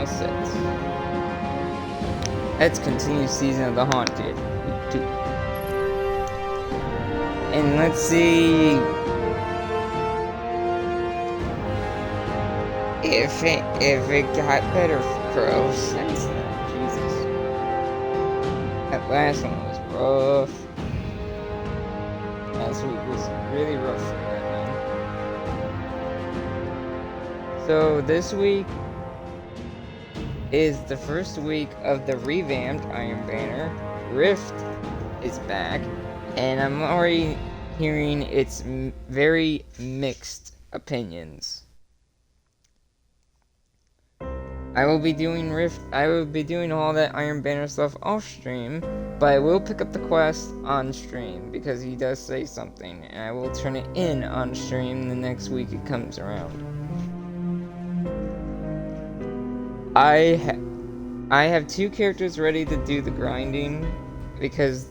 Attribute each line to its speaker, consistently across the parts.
Speaker 1: 26. Let's continue Season of the Haunted, week 2. And let's see if it got better for Crow since then. Jesus. That last one was rough. Last week was really rough for that man. So this week is the first week of the revamped Iron Banner. Rift is back, and I'm already hearing its very mixed opinions. I will be doing all that Iron Banner stuff off stream, but I will pick up the quest on stream because he does say something, and I will turn it in on stream the next week it comes around. I have 2 characters ready to do the grinding because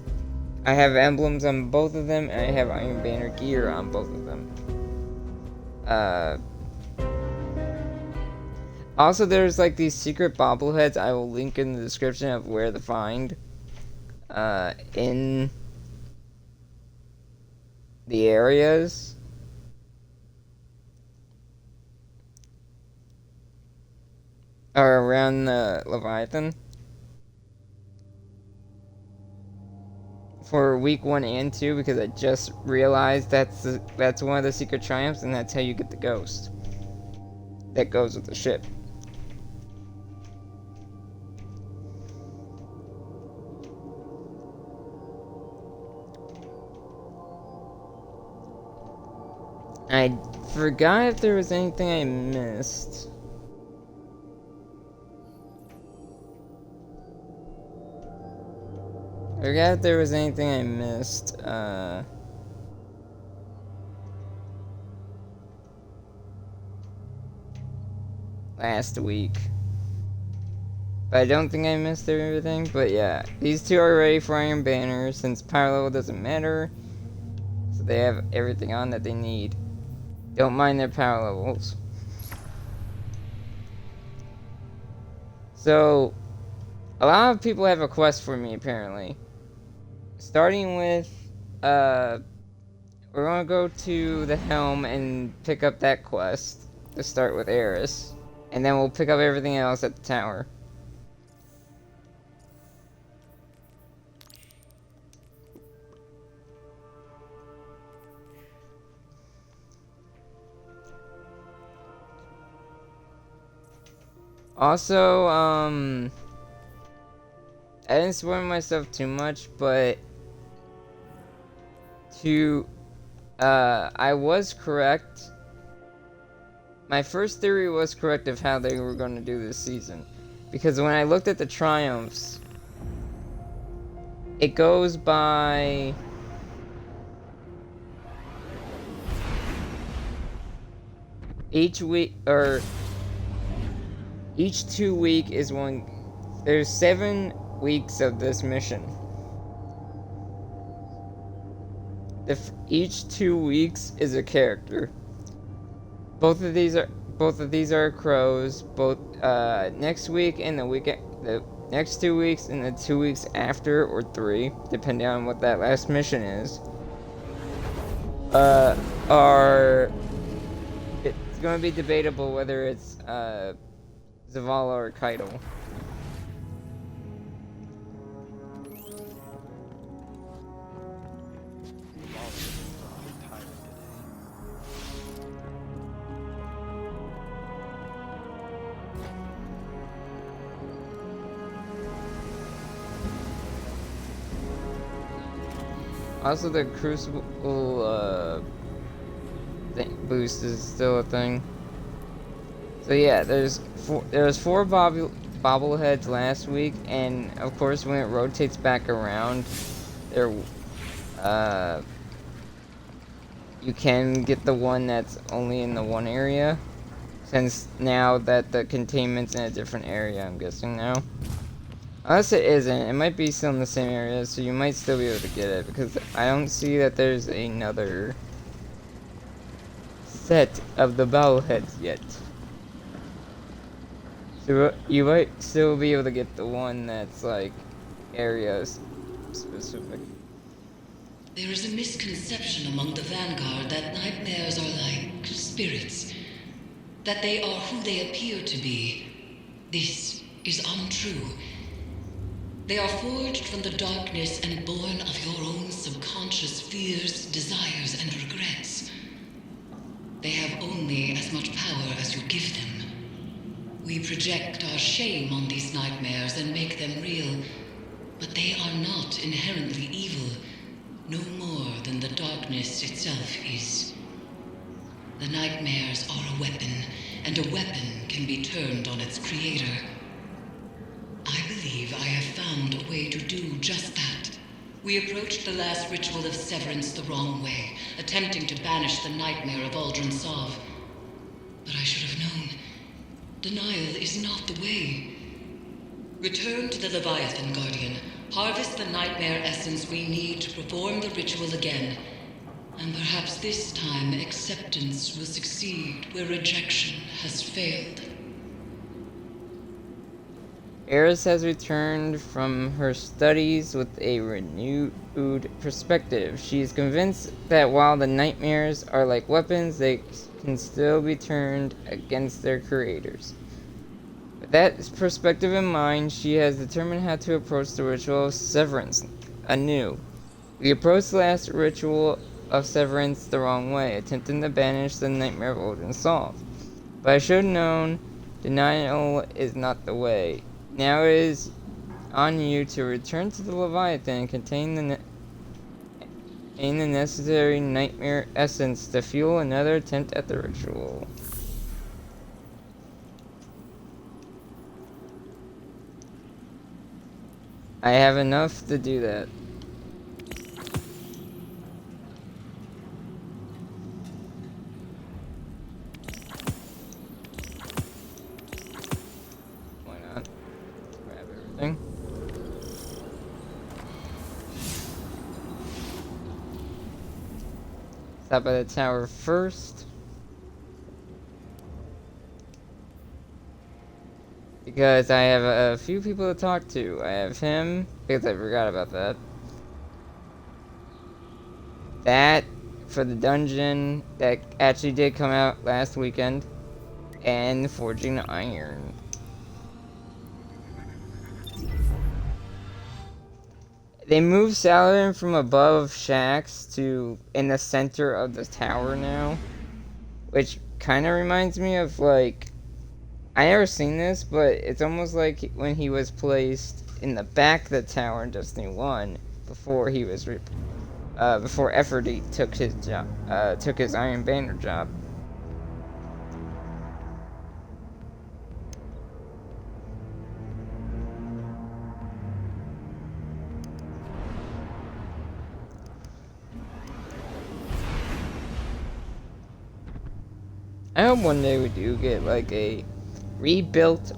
Speaker 1: I have emblems on both of them and I have Iron Banner gear on both of them. Also, there's like these secret bobbleheads I will link in the description of where to find in the areas. Or around the Leviathan. For week 1 and 2, because I just realized that's one of the secret triumphs, and that's how you get the ghost. That goes with the ship. I forgot if there was anything I missed. I forgot if there was anything I missed, last week. But I don't think I missed everything, but yeah. These 2 are ready for Iron Banner, since power level doesn't matter. So they have everything on that they need. Don't mind their power levels. So, a lot of people have a quest for me, apparently. Starting with, we're gonna go to the Helm and pick up that quest to start with Eris, and then we'll pick up everything else at the tower. Also, I didn't spoil myself too much, but I was correct. My first theory was correct of how they were going to do this season. Because when I looked at the triumphs, it goes by each week, or each 2 week is one. There's 7 weeks of this mission. Each 2 weeks is a character. Both of these are crows. Both next week and the next 2 weeks and the 2 weeks after, or 3, depending on what that last mission is. It's going to be debatable whether it's Zavala or Keitel. Also, the Crucible boost is still a thing. So yeah, there was 4 bobbleheads last week, and of course when it rotates back around, you can get the one that's only in the one area, since now that the containment's in a different area, I'm guessing now. Unless it isn't, it might be still in the same area, so you might still be able to get it, because I don't see that there's another set of the bobbleheads yet. So you might still be able to get the one that's like area specific.
Speaker 2: There is a misconception among the Vanguard that nightmares are like spirits, that they are who they appear to be. This is untrue. They are forged from the darkness and born of your own subconscious fears, desires, and regrets. They have only as much power as you give them. We project our shame on these nightmares and make them real, but they are not inherently evil, no more than the darkness itself is. The nightmares are a weapon, and a weapon can be turned on its creator. I believe I have found a way to do just that. We approached the last ritual of severance the wrong way, attempting to banish the nightmare of Uldren. But I should have known. Denial is not the way. Return to the Leviathan, Guardian. Harvest the nightmare essence we need to perform the ritual again. And perhaps this time acceptance will succeed where rejection has failed.
Speaker 1: Eris has returned from her studies with a renewed perspective. She is convinced that while the nightmares are like weapons, they can still be turned against their creators. With that perspective in mind, she has determined how to approach the ritual of severance anew. We approached the last ritual of severance the wrong way, attempting to banish the nightmare of Uldren. But I should have known denial is not the way. Now it is on you to return to the Leviathan and contain the necessary nightmare essence to fuel another attempt at the ritual. I have enough to do that. Why not? Grab everything. Stop by the tower first. Because I have a few people to talk to. I have him, because I forgot about that. That, for the dungeon, that actually did come out last weekend. And Forging Iron. They moved Saladin from above Shax to in the center of the tower now. Which kind of reminds me of, like... I never seen this, but it's almost like when he was placed in the back of the tower in Destiny 1 before he was before Efforty took his job, took his Iron Banner job. I hope one day we do get like a rebuilt.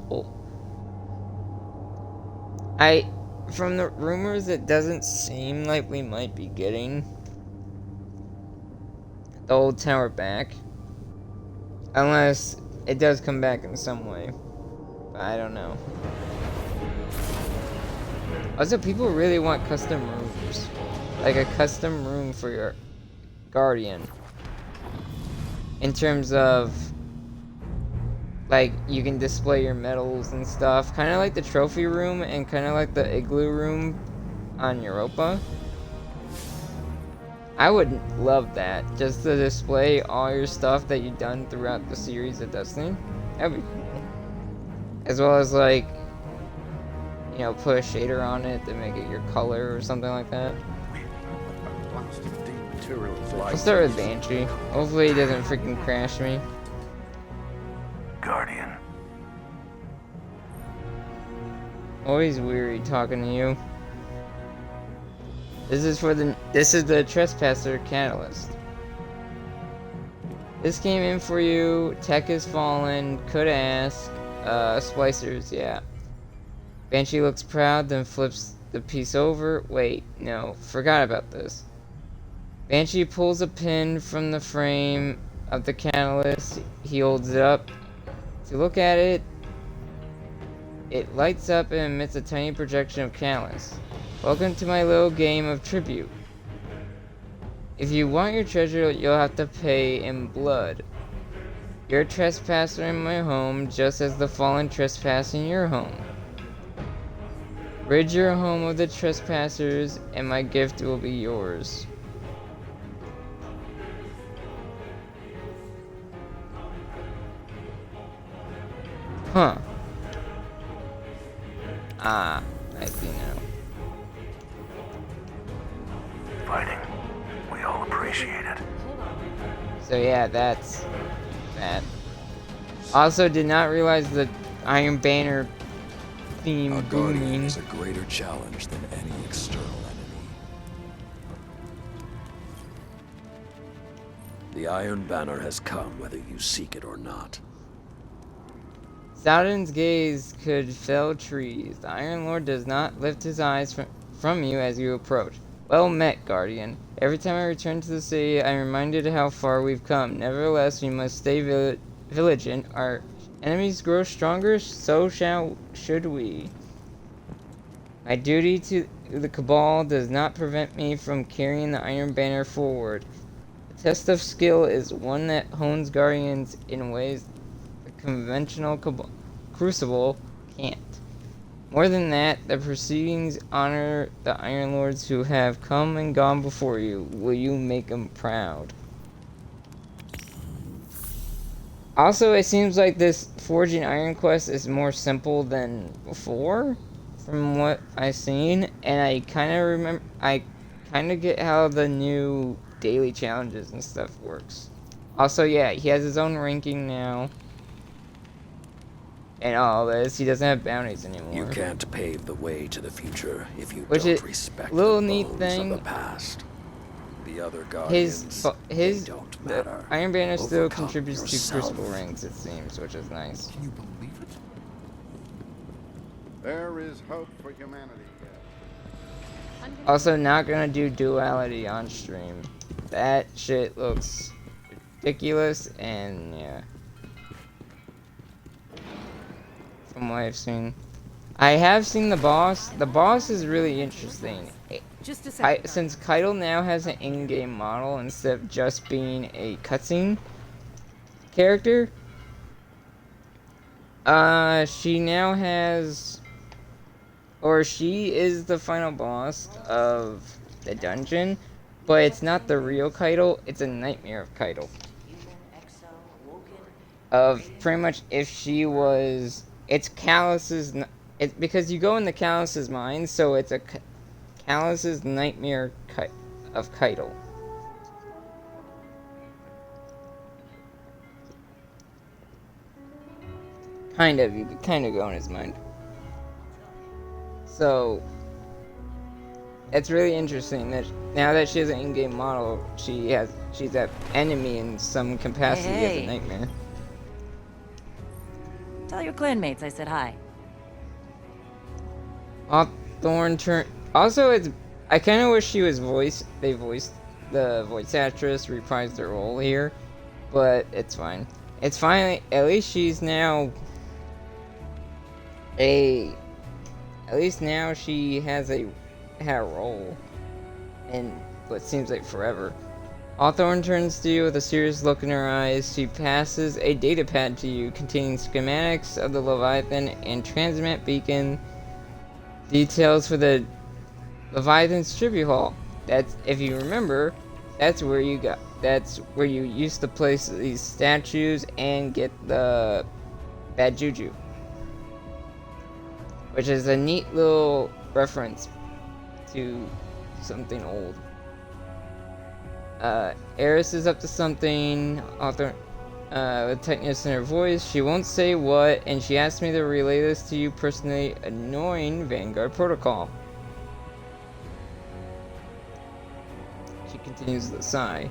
Speaker 1: From the rumors, it doesn't seem like we might be getting the old tower back, unless it does come back in some way. But I don't know. Also, people really want custom rooms, like a custom room for your Guardian. In terms of, like, you can display your medals and stuff. Kind of like the trophy room and kind of like the igloo room on Europa. I would love that. Just to display all your stuff that you've done throughout the series of Destiny. That'd be cool. As well as, like, you know, put a shader on it to make it your color or something like that. I'll start with Banshee. Hopefully he doesn't freaking crash me.
Speaker 3: Guardian.
Speaker 1: Always weary talking to you. This is the Trespasser Catalyst. This came in for you. Tech is fallen. Could ask. Splicers, yeah. Banshee looks proud, then flips the piece over. Wait, no, forgot about this. Banshee pulls a pin from the frame of the catalyst. He holds it up to look at it. It lights up and emits a tiny projection of callus. Welcome to my little game of tribute. If you want your treasure, you'll have to pay in blood. You're a trespasser in my home, just as the fallen trespass in your home. Rid your home of the trespassers, and my gift will be yours. Huh. Ah, I see now.
Speaker 3: Fighting. We all appreciate it.
Speaker 1: So yeah, that's that. Also, did not realize the Iron Banner theme
Speaker 4: Our Guardian
Speaker 1: booming.
Speaker 4: is a greater challenge than any external enemy. The Iron Banner has come whether you seek it or not.
Speaker 1: Saladin's gaze could fell trees. The Iron Lord does not lift his eyes from you as you approach. Well met, Guardian. Every time I return to the city, I'm reminded how far we've come. Nevertheless, we must stay vigilant. Our enemies grow stronger, so should we. My duty to the Cabal does not prevent me from carrying the Iron Banner forward. The test of skill is one that hones Guardians in ways the conventional Crucible can't. More than that, the proceedings honor the Iron Lords who have come and gone before you. Will you make them proud? Also, it seems like this Forging Iron quest is more simple than before, from what I've seen, and I kind of get how the new daily challenges and stuff works. Also, yeah, he has his own ranking now. And all this, he doesn't have bounties anymore.
Speaker 4: You can't pave the way to the future if you
Speaker 1: Which
Speaker 4: don't
Speaker 1: is
Speaker 4: respect
Speaker 1: little
Speaker 4: the
Speaker 1: neat
Speaker 4: bones
Speaker 1: thing.
Speaker 4: of the past. The other Guardians,
Speaker 1: His
Speaker 4: they don't
Speaker 1: the
Speaker 4: matter.
Speaker 1: Iron Banner still
Speaker 4: Overcome
Speaker 1: contributes to
Speaker 4: yourself.
Speaker 1: Crucible rings, it seems, which is nice.
Speaker 4: Can you believe it?
Speaker 5: There is hope for humanity yet.
Speaker 1: Also, not gonna do duality on stream. That shit looks ridiculous, and yeah. From what I've seen. I have seen the boss. The boss is really interesting.
Speaker 6: Just a second.
Speaker 1: Since Keitel now has an in-game model instead of just being a cutscene character, she now has, or she is the final boss of the dungeon, but it's not the real Keitel, it's a nightmare of Keitel. Of pretty much if she was, it's Callus's, it's because you go in the Callus's mind, so it's a Callus's nightmare of Keitel. Kind of, you could kind of go in his mind. So, it's really interesting that now that she has an in-game model, she's an enemy in some capacity as
Speaker 6: Hey.
Speaker 1: a nightmare.
Speaker 6: Tell your clanmates I said hi.
Speaker 1: Hawthorne turn. Also, I kind of wish she was they voiced the voice actress reprised their role here, but it's fine. It's fine. At least she's now at least now she has had a role in what seems like forever. Hawthorne turns to you with a serious look in her eyes. She passes a datapad to you containing schematics of the Leviathan and transmit beacon details for the Leviathan's tribute hall. That's, if you remember, that's where you used to place these statues and get the bad juju. Which is a neat little reference to something old. Eris is up to something, with tightness in her voice. She won't say what, and she asked me to relay this to you personally. Annoying Vanguard protocol. She continues with a sigh.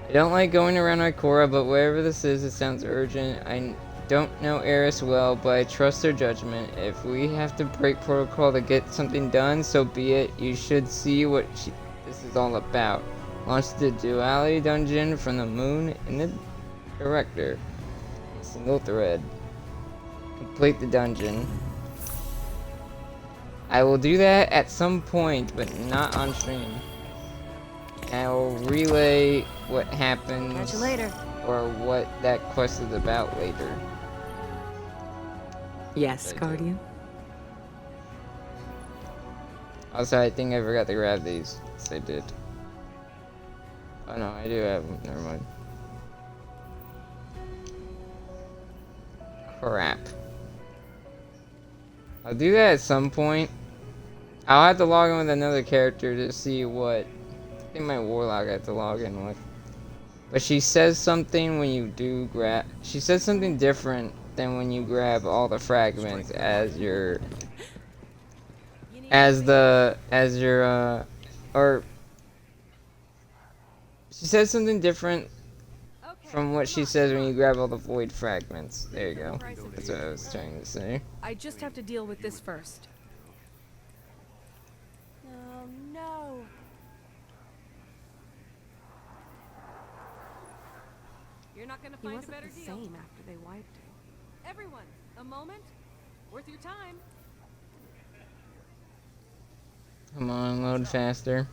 Speaker 1: I don't like going around Ikora, but whatever this is, it sounds urgent. I don't know Eris well, but I trust her judgment. If we have to break protocol to get something done, so be it. You should see what this is all about. Launch the duality dungeon from the moon in the director. A single thread. Complete the dungeon. I will do that at some point, but not on stream. And I will relay what happens.
Speaker 6: Catch you later.
Speaker 1: Or what that quest is about later.
Speaker 7: Yes, Guardian.
Speaker 1: Also, I think I forgot to grab these. Yes, I did. Oh no, I do have them. Never mind. Crap. I'll do that at some point. I'll have to log in with another character to see what... I think my warlock I have to log in with. But she says something when you do grab... She says something different than when you grab all the fragments as your... Or... She says something different from what she says when you grab all the void fragments. There you go. That's what I was trying to say.
Speaker 8: I just have to deal with this first. Oh no. You're not gonna find a better deal. Same after they wiped it. Everyone, a moment worth your time.
Speaker 1: Come on, load faster.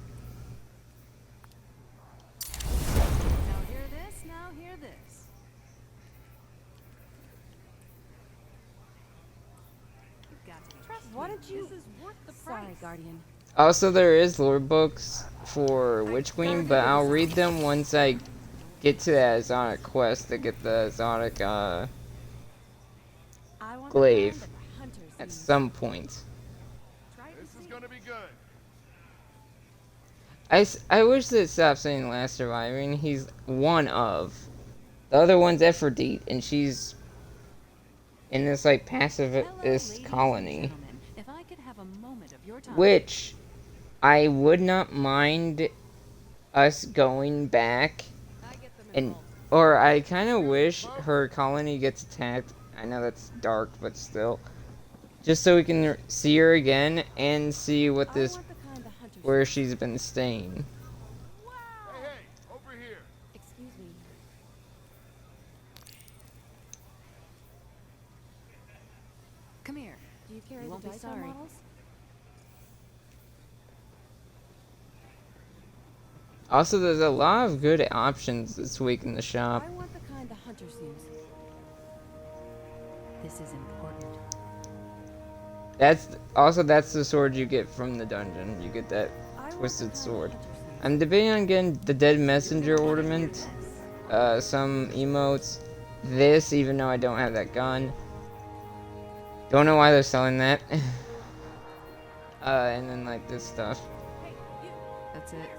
Speaker 8: Now hear this, now hear this. You've got to trust
Speaker 6: Why
Speaker 8: me.
Speaker 6: don't you...
Speaker 8: This is worth the
Speaker 6: Sorry,
Speaker 8: price.
Speaker 6: Guardian.
Speaker 1: Also, there is lore books for Witch Queen, but I'll read them once I get to that exotic quest to get the exotic glaive at some point.
Speaker 5: This is gonna be good.
Speaker 1: I wish they'd stop saying last surviving. He's one of. The other one's Ephrodite, and she's in this like pacifist colony.
Speaker 6: If I could have a moment of your time.
Speaker 1: Which I would not mind us going back and or I kind of wish her colony gets attacked. I know that's dark, but still. Just so we can see her again and see what this where she's been staying.
Speaker 5: Hey, hey, over here.
Speaker 6: Excuse me.
Speaker 8: Come here.
Speaker 6: Do you carry
Speaker 8: You won't
Speaker 6: the
Speaker 8: be
Speaker 6: dice
Speaker 8: sorry.
Speaker 6: models?
Speaker 1: Also, there's a lot of good options this week in the shop.
Speaker 6: I want the kind the hunters use.
Speaker 8: This is important.
Speaker 1: That's the sword you get from the dungeon. You get that twisted sword. I'm debating on getting the dead messenger ornament, some emotes, this even though I don't have that gun. Don't know why they're selling that. And then like this stuff.
Speaker 8: That's it.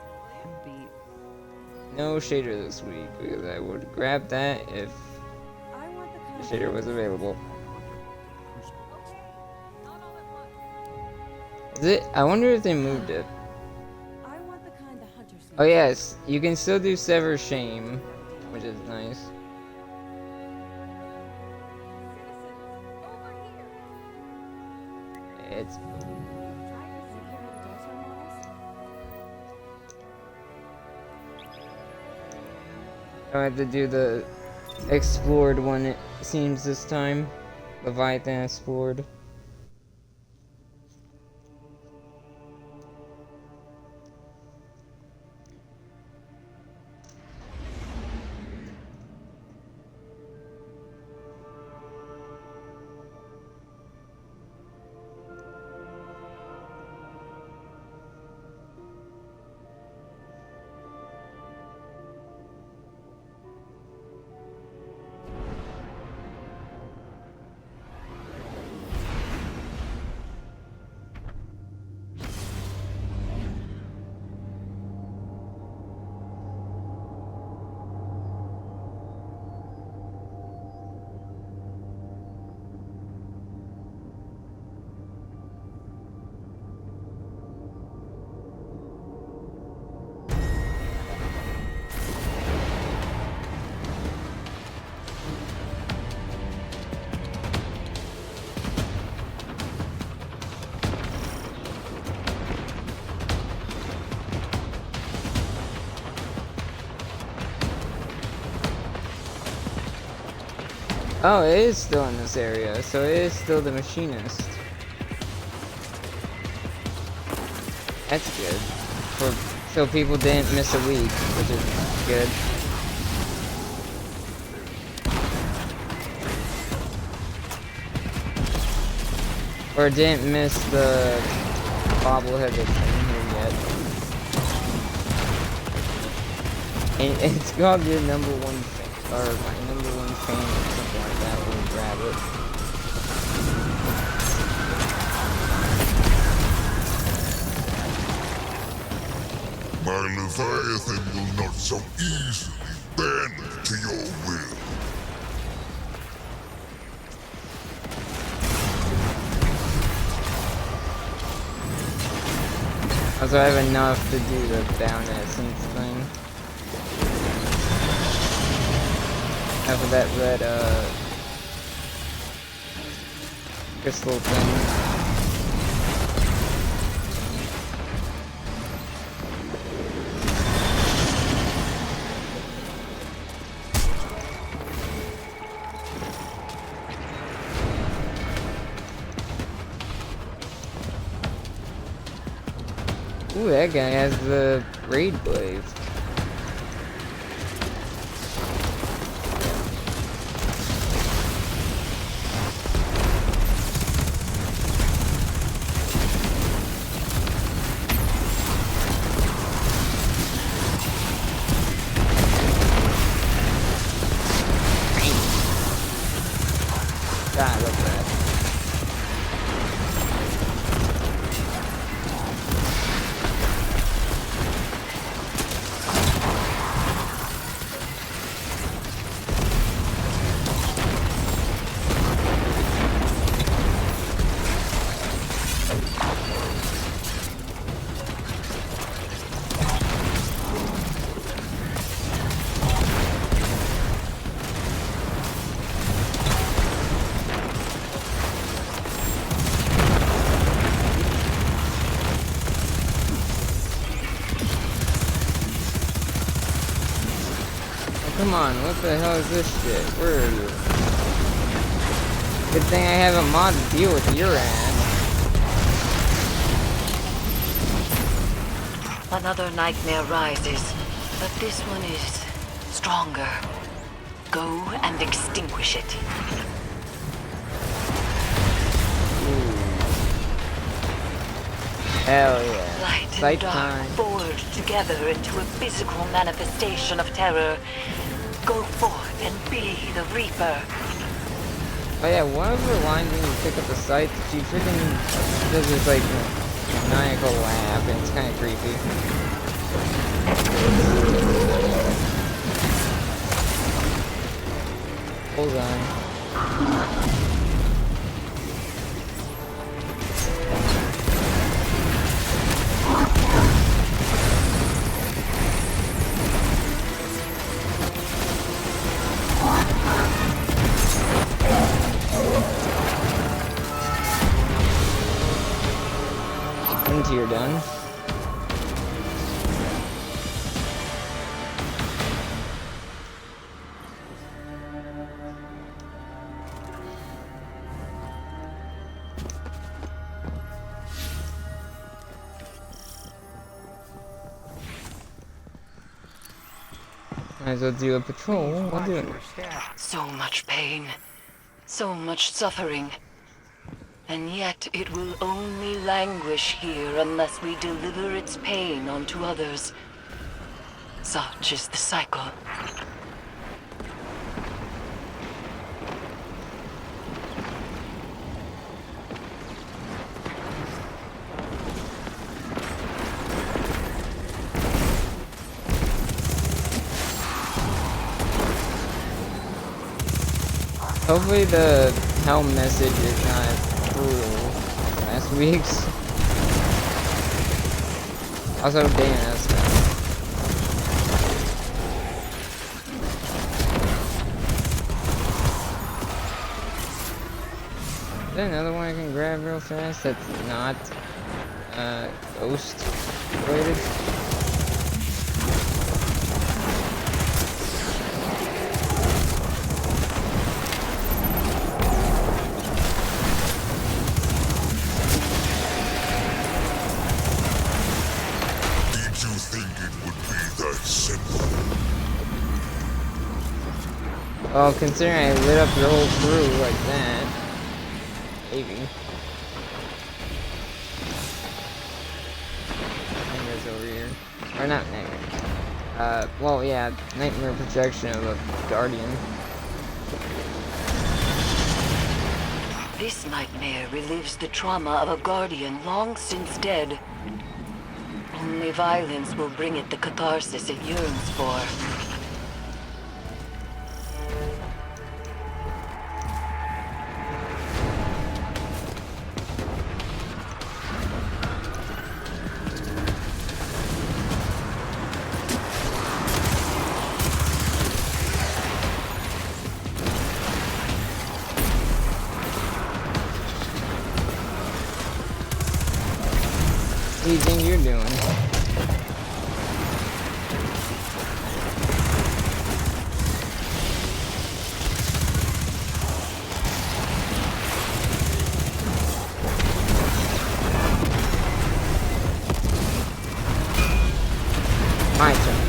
Speaker 8: Beat.
Speaker 1: No shader this week because I would grab that if
Speaker 6: I want the kind
Speaker 1: the shader was available. Is it? I wonder if they moved it.
Speaker 6: I want the kind the hunters use.
Speaker 1: Oh yes, you can still do Sever Shame, which is nice. It's I have to do the explored one, it seems this time. Leviathan explored. Oh, it is still in this area, so it is still the machinist. That's good. So people didn't miss a week, which is good. Or didn't miss the bobblehead that's in here yet. And it's called your number one fan, or my number one fan, or something like that. We'll grab it.
Speaker 7: My Leviathan will not so easily bend to your will.
Speaker 1: Also, I have enough to do the down essence thing. After that red, crystal thing. Ooh, that guy has the raid blades. God, I love that. Come on, what the hell is this shit? Where are you? Good thing I have a mod to deal with your ass.
Speaker 2: Another nightmare rises, but this one is stronger. Go and extinguish it.
Speaker 1: Hell yeah.
Speaker 2: Light and
Speaker 1: Sight
Speaker 2: dark
Speaker 1: time.
Speaker 2: forged together into a physical manifestation of terror. Go forth and be the Reaper.
Speaker 1: Oh yeah, one of her lines when you pick up the sights, she freaking does this like maniacal laugh, and it's kind of creepy. Hold on. Until you're done. Might as well do a patrol. I'll do it.
Speaker 2: So much pain, so much suffering. And yet it will only languish here unless we deliver its pain onto others. Such is the cycle.
Speaker 1: Hopefully the hell message is not brutal. Last week's. Also, damn, that's bad. Is there another one I can grab real fast that's not ghost related? Well, considering I lit up your whole crew like that, maybe. Nightmare's over here. Or not nightmare. Well, yeah, nightmare projection of a guardian.
Speaker 2: This nightmare relives the trauma of a guardian long since dead. Only violence will bring it the catharsis it yearns for.
Speaker 1: What do you think you're doing? My turn.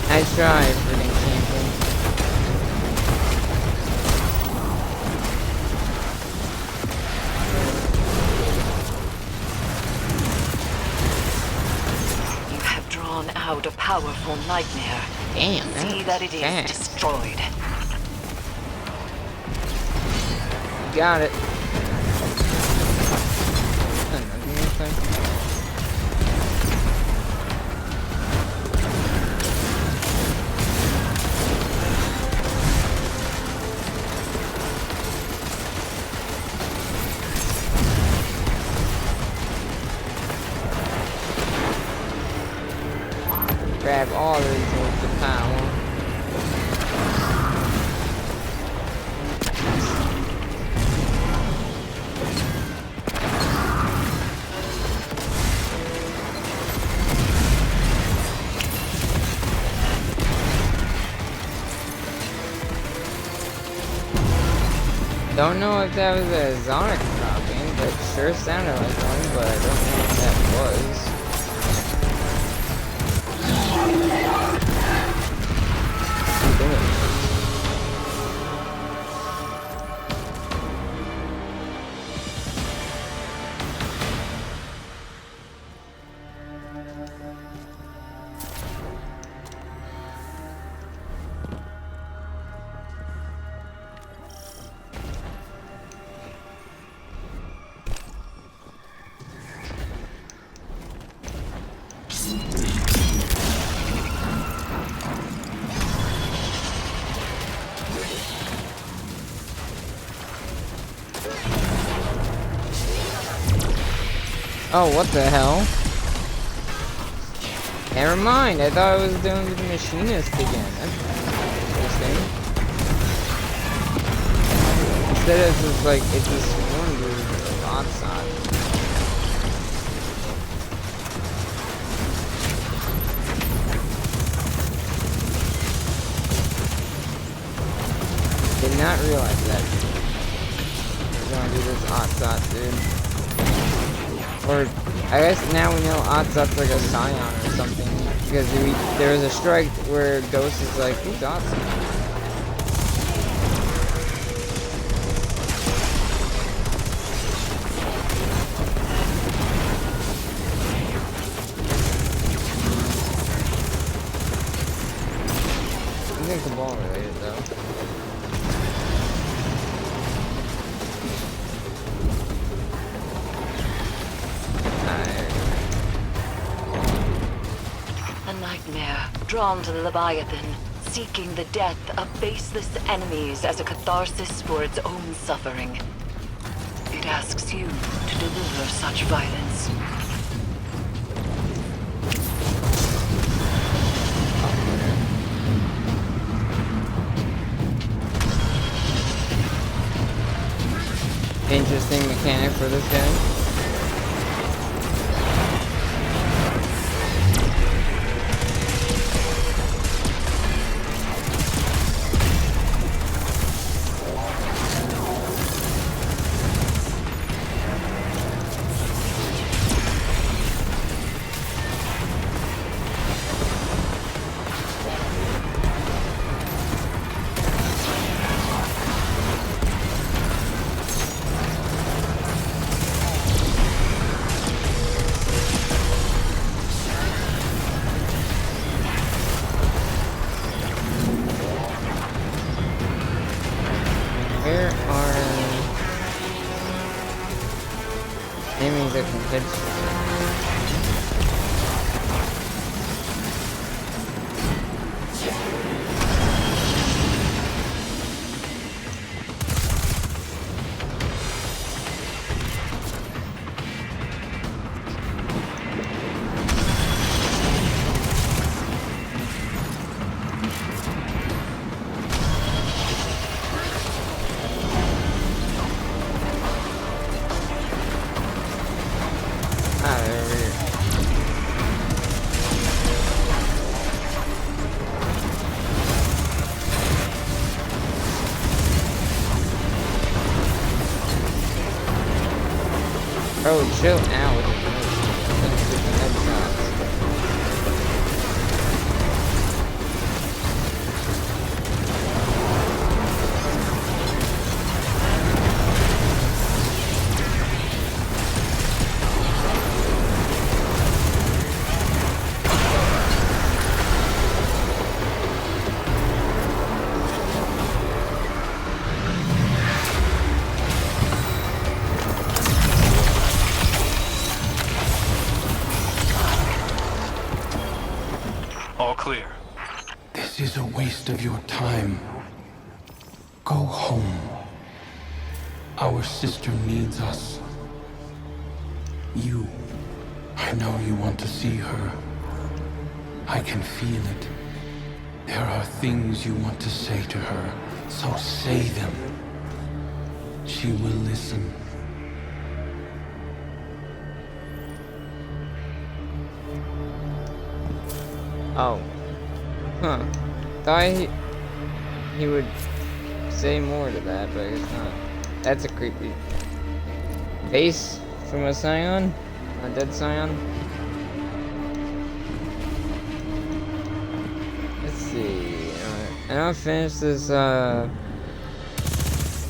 Speaker 1: Nice try, freaking champion.
Speaker 2: You have drawn out a powerful nightmare.
Speaker 1: Damn,
Speaker 2: See that it is
Speaker 1: fast.
Speaker 2: destroyed.
Speaker 1: Got it. Nothing this time. Grab all of these with the power. Don't know if that was a Zonic dropping, but sure sounded like one, but I don't know if that was. Oh, what the hell? Never mind, I thought I was doing the machinist again. That's interesting. Instead of just like, it just swarmed with the outside. Did not realize that. We're gonna do this outside, dude. Or, I guess now we know Otsat's like a Scion or something. Because there was a strike where Ghost is like, who's Otsat? I think Cabal related though.
Speaker 2: Nightmare, drawn to the Leviathan, seeking the death of faceless enemies as a catharsis for its own suffering. It asks you to deliver such violence.
Speaker 1: Interesting mechanic for this guy. means I can headshot. Oh, chill out with the headshots.
Speaker 9: All clear.
Speaker 10: This is a waste of your time. Go home. Our sister needs us. I know you want to see her. I can feel it. There are things you want to say to her, so say them. She will listen.
Speaker 1: Oh. Huh. Thought he would say more to that, but I guess not. That's a creepy face from a Scion? A dead Scion? Let's see. And I'll finish this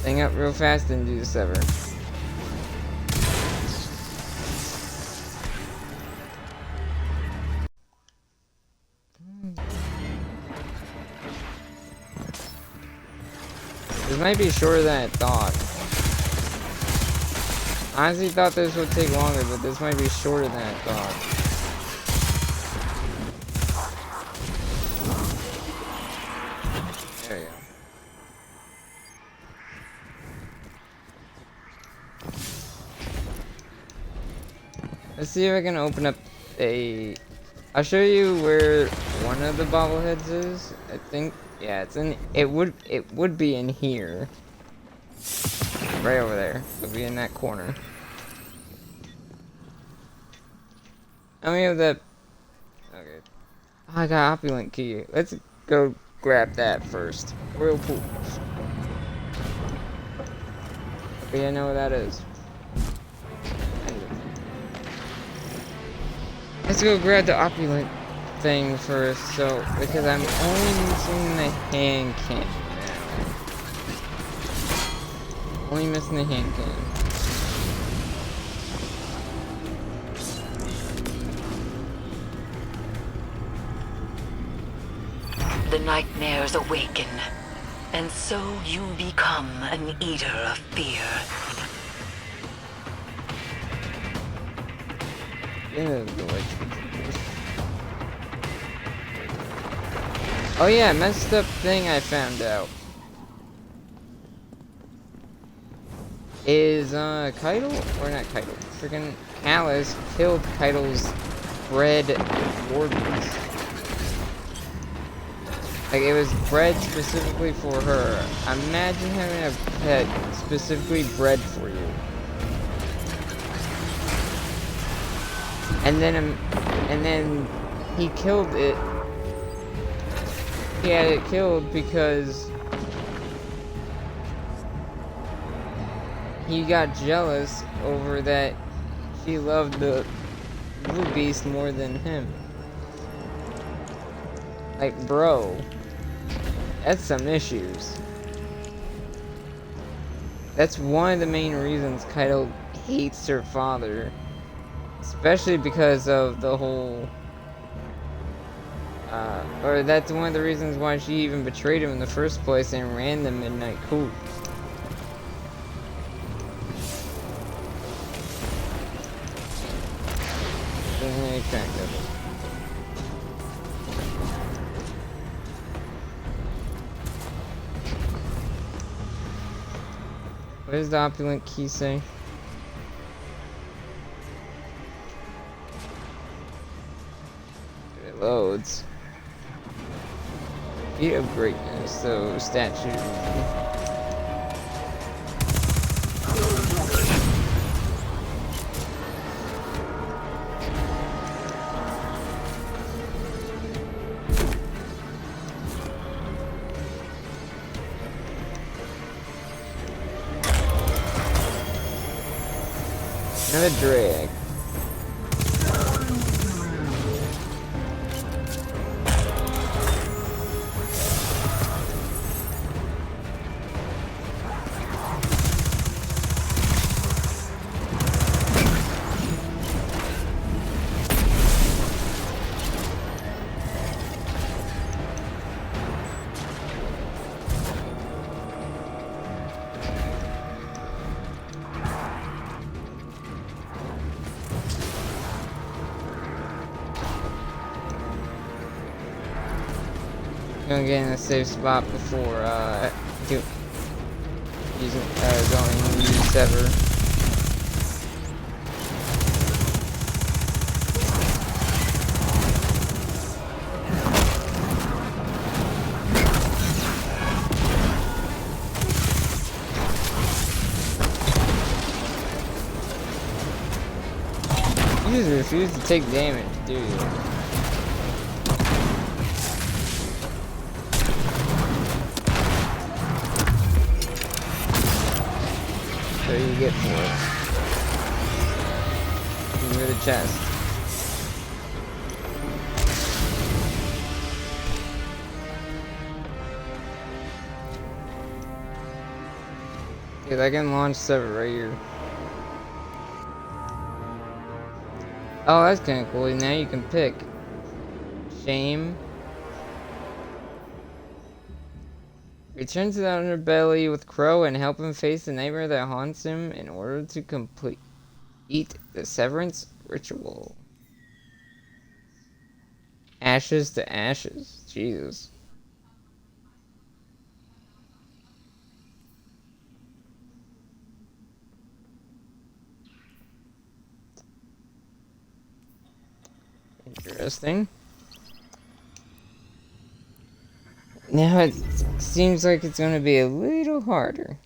Speaker 1: thing up real fast and do the sever. This might be shorter than I thought. I honestly thought this would take longer, but this might be shorter than I thought. There we go. Let's see if I can open up a... I'll show you where one of the bobbleheads is. I think, yeah, it's in. It would be in here, right over there. It'll be in that corner. How many of the? Okay, oh, I got opulent key. Let's go grab that first. Real cool. Okay, I know what that is. Let's go grab the opulent thing first, so because I'm only missing the hand cannon now. Only missing the hand cannon.
Speaker 2: The nightmares awaken, and so you become an eater of fear.
Speaker 1: Yeah, oh yeah, messed up thing I found out is Keitel, or not Keitel, freaking Alice killed Keitel's bred wardens. Like, it was bred specifically for her. Imagine having a pet specifically bred for you. And then he killed it. He had it killed because he got jealous over that she loved the blue beast more than him. Like, bro, that's some issues. That's one of the main reasons Keitel hates her father. Especially because of the whole, or that's one of the reasons why she even betrayed him in the first place and ran the Midnight Coup. kind of good. What does the opulent key say? It loads. Feat of greatness, so statue. Another drag. Gonna get in a safe spot before going to use Sever. You just refuse to take damage, do you? So you get for it. Give me the chest. Yeah, I can launch Sever right here. Oh, that's kinda cool. Now you can pick. Shame. Return to the underbelly with Crow and help him face the nightmare that haunts him in order to complete the severance ritual. Ashes to ashes. Jesus. Interesting. Now it seems like it's going to be a little harder.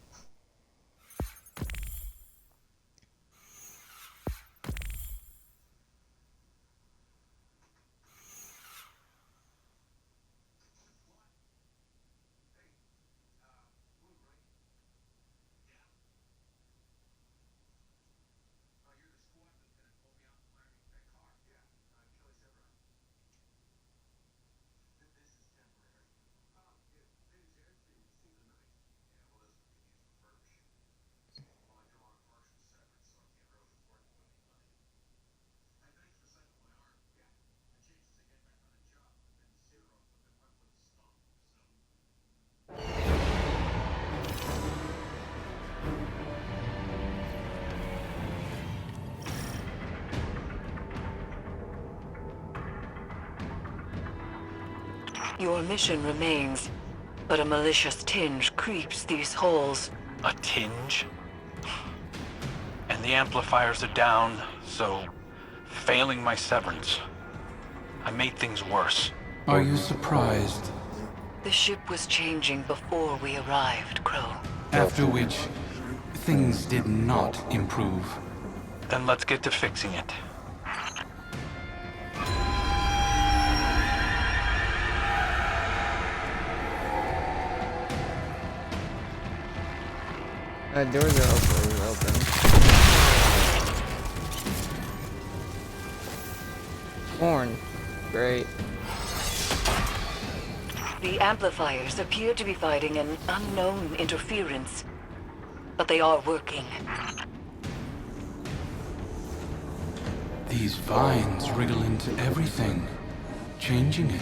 Speaker 2: Your mission remains, but a malicious tinge creeps these halls.
Speaker 9: A tinge? And the amplifiers are down, so failing my severance, I made things worse.
Speaker 10: Are you surprised?
Speaker 2: The ship was changing before we arrived, Crow.
Speaker 10: After which, things did not improve.
Speaker 9: Then let's get to fixing it.
Speaker 1: Doors are open. Horn. Great.
Speaker 2: The amplifiers appear to be fighting an unknown interference, but they are working.
Speaker 10: These vines wriggle into everything, changing it.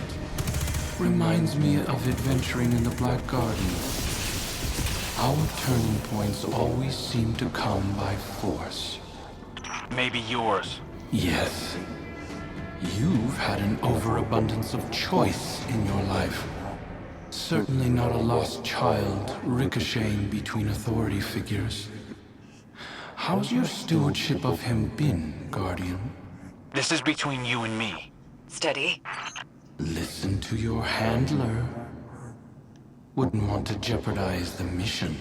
Speaker 10: Reminds me of adventuring in the Black Garden. Our turning points always seem to come by force.
Speaker 9: Maybe yours.
Speaker 10: Yes. You've had an overabundance of choice in your life. Certainly not a lost child ricocheting between authority figures. How's your stewardship of him been, Guardian?
Speaker 9: This is between you and me.
Speaker 2: Steady.
Speaker 10: Listen to your handler. Wouldn't want to jeopardize the mission.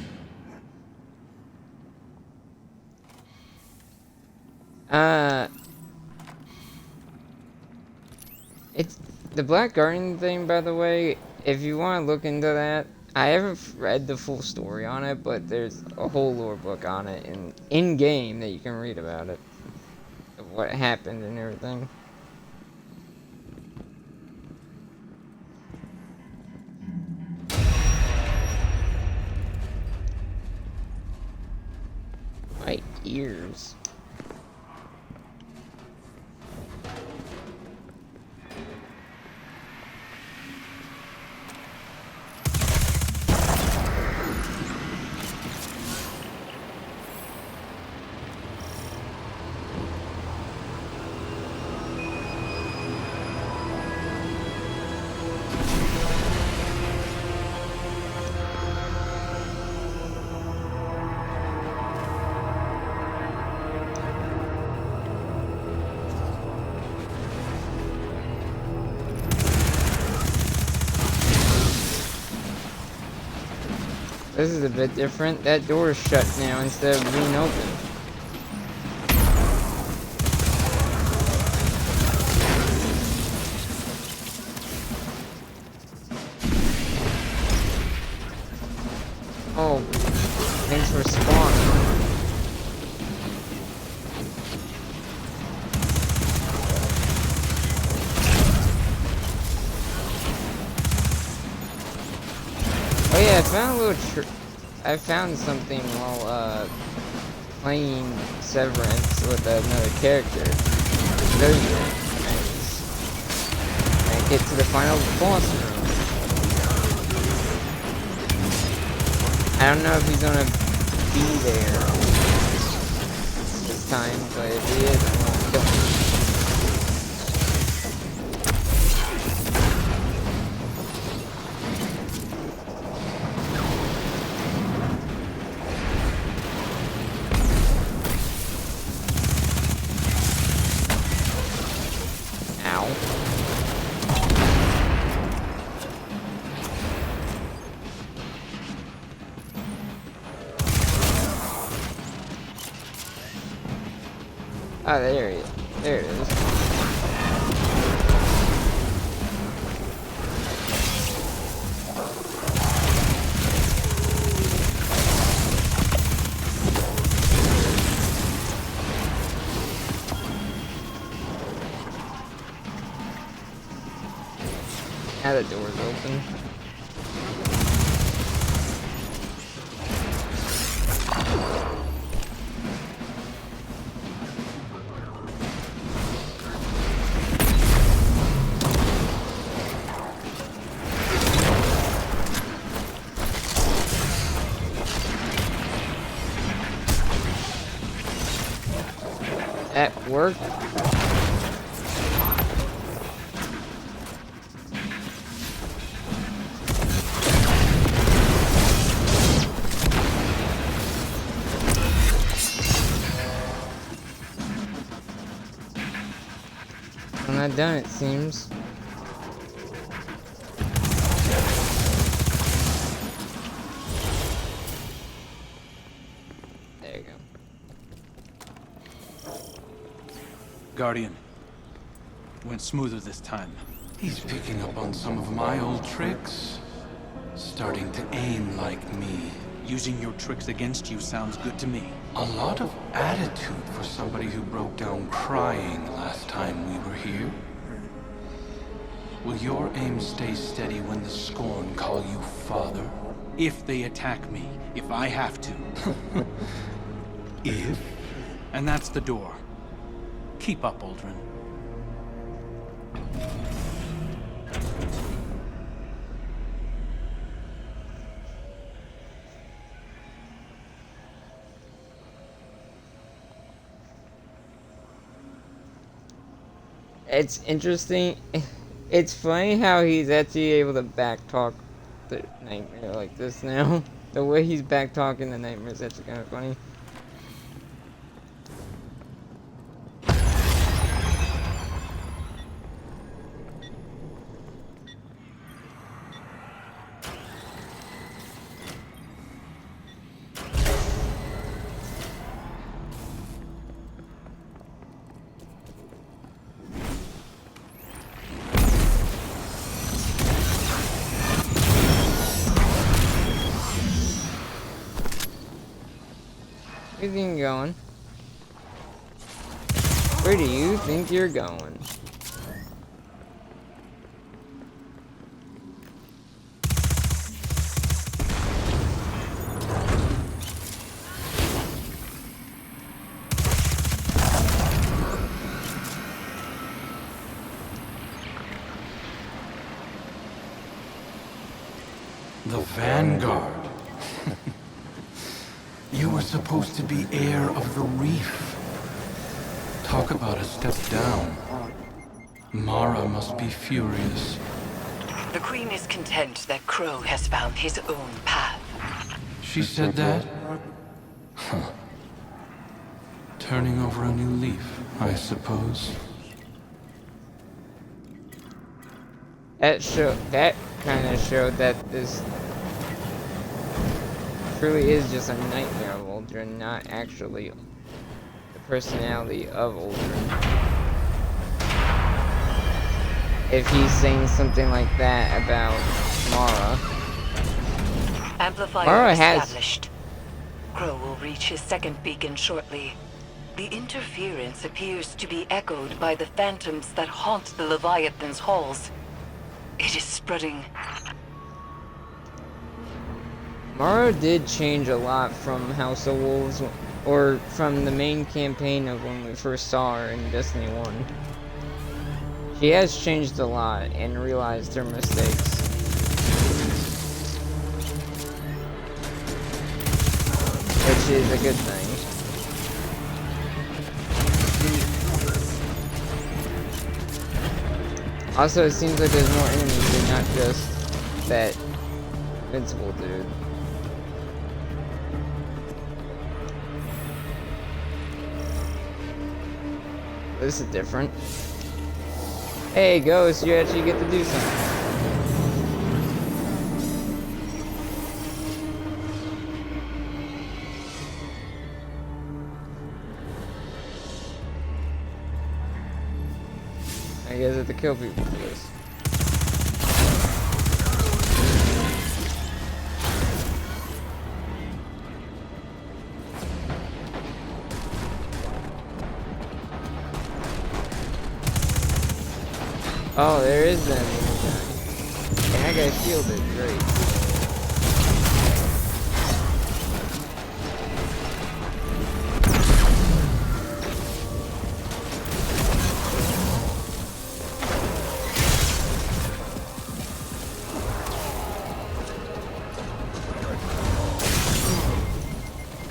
Speaker 1: It's the Black Guardian thing, by the way. If you want to look into that, I haven't read the full story on it, but there's a whole lore book on it in game that you can read about it, of what happened and everything. My ears. This is a bit different. That door is shut now instead of being open. Oh, thanks for spawning. Oh yeah, I found something while playing Severance with another character. Those are nice. And get to the final boss room. I don't know if he's gonna be there this time, but if he is, I'm gonna kill him. Oh, there he is. There it is. Now the door's open. That worked. I'm not done, it seems. There you go.
Speaker 10: Guardian. Went smoother this time. He's picking up on some of my old tricks. Starting to aim like me.
Speaker 9: Using your tricks against you sounds good to me.
Speaker 10: A lot of attitude for somebody who broke down crying last time we were here. Will your aim stay steady when the Scorn call you father?
Speaker 9: If they attack me, if I have to.
Speaker 10: If?
Speaker 9: And that's the door. Keep up, Uldren.
Speaker 1: It's interesting. It's funny how he's actually able to backtalk the nightmare like this now. The way he's backtalking the nightmare is actually kind of funny. Where do you think you're going? Where do you think you're going?
Speaker 10: The Vanguard. You were supposed to be heir of the reef. Talk about a step down. Mara must be furious.
Speaker 2: The Queen is content that Crow has found his own path.
Speaker 10: She said that? Huh. Turning over a new leaf, I suppose.
Speaker 1: That kind of showed that this truly is just a nightmare of Uldren, not actually the personality of Uldren. If he's saying something like that about Mara.
Speaker 2: Amplifier
Speaker 1: Mara
Speaker 2: established. Crow will reach his second beacon shortly. The interference appears to be echoed by the phantoms that haunt the Leviathan's halls. It is spreading.
Speaker 1: Mara did change a lot from House of Wolves, or from the main campaign of when we first saw her in Destiny 1. She has changed a lot and realized her mistakes. Which is a good thing. Also, it seems like there's more enemies and not just that invincible dude. This is different. Hey, Ghost, you actually get to do something. I guess I have to kill people for this. Oh, there is that guy. And that guy's shielded, great.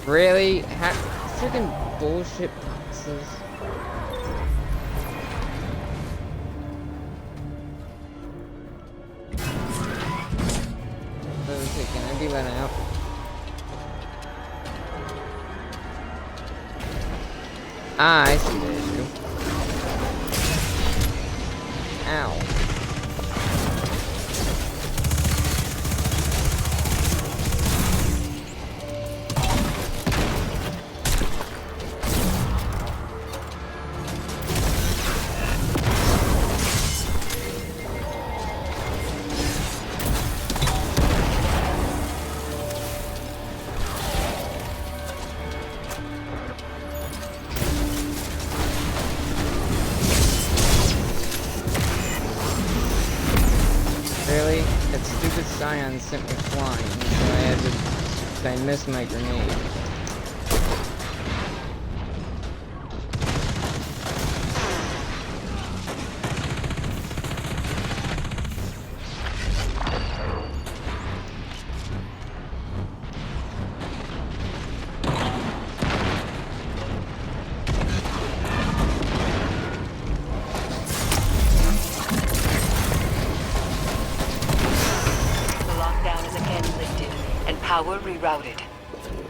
Speaker 1: Really? Freaking bullshit boxes. Okay, can I be let out? Ah, I see the issue. Ow. Really? That stupid Scion sent me flying, so I missed my grenade.
Speaker 2: Power rerouted.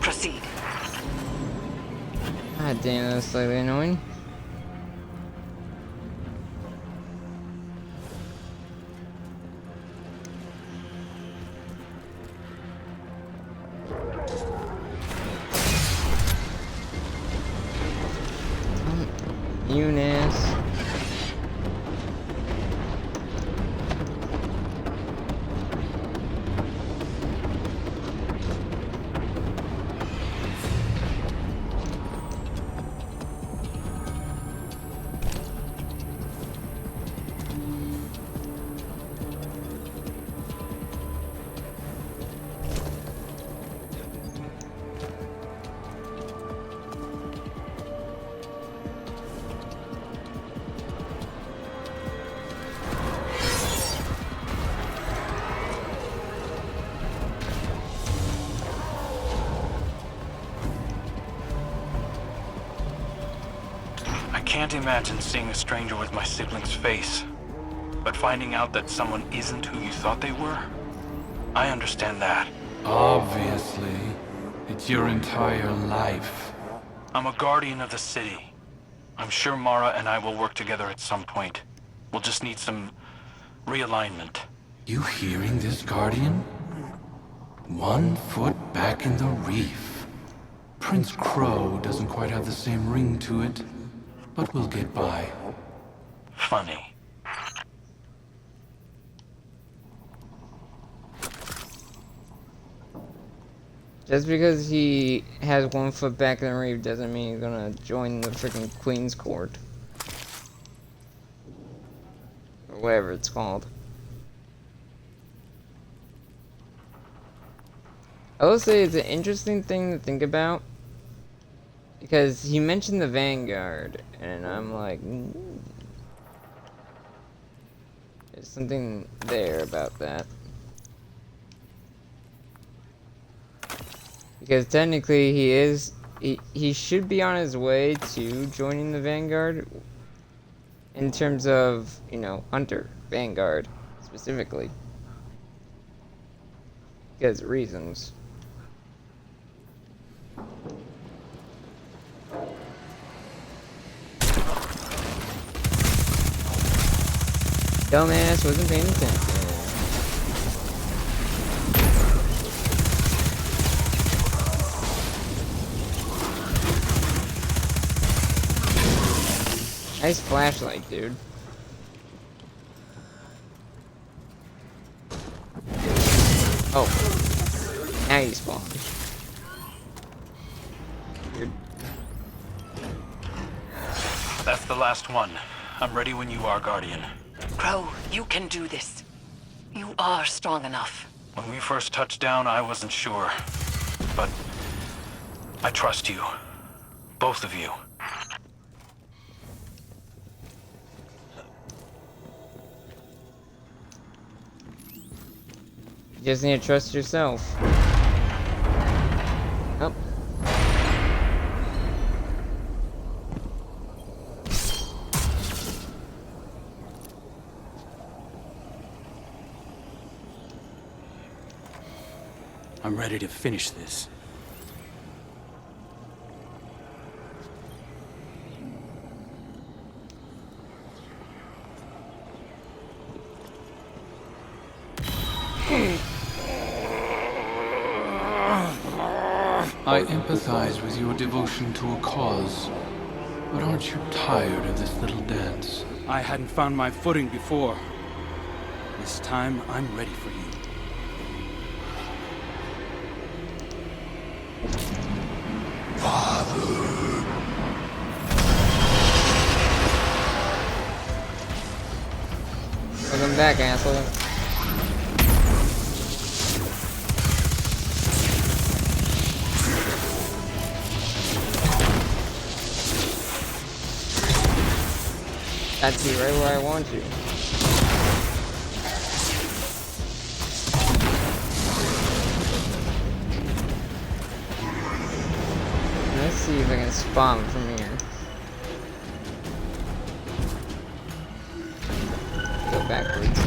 Speaker 2: Proceed.
Speaker 1: God damn, that's slightly annoying. Eunice.
Speaker 9: I can't imagine seeing a stranger with my sibling's face. But finding out that someone isn't who you thought they were, I understand that.
Speaker 10: Obviously. It's your entire life.
Speaker 9: I'm a guardian of the city. I'm sure Mara and I will work together at some point. We'll just need some realignment.
Speaker 10: You hearing this, Guardian? 1 foot back in the reef. Prince Crow doesn't quite have the same ring to it, but we'll get by.
Speaker 9: Funny.
Speaker 1: Just because he has 1 foot back in the reef doesn't mean he's gonna join the freaking Queen's Court. Or whatever it's called. I will say it's an interesting thing to think about. Because he mentioned the Vanguard, and I'm like, there's something there about that. Because technically he should be on his way to joining the Vanguard in terms of, you know, Hunter Vanguard specifically. Because of reasons. Dumbass wasn't paying attention. Nice flashlight, dude. Oh. Now you spawn. Weird.
Speaker 9: That's the last one. I'm ready when you are, Guardian.
Speaker 2: Crow, you can do this. You are strong enough.
Speaker 9: When we first touched down, I wasn't sure. But I trust you. Both of you.
Speaker 1: You just need to trust yourself. Oh.
Speaker 4: I'm ready to finish this.
Speaker 10: I empathize with your devotion to a cause, but aren't you tired of this little dance?
Speaker 4: I hadn't found my footing before. This time, I'm ready for you.
Speaker 1: Welcome back, asshole. That's you right where I want you. Let's see if I can spawn from here. Go backwards.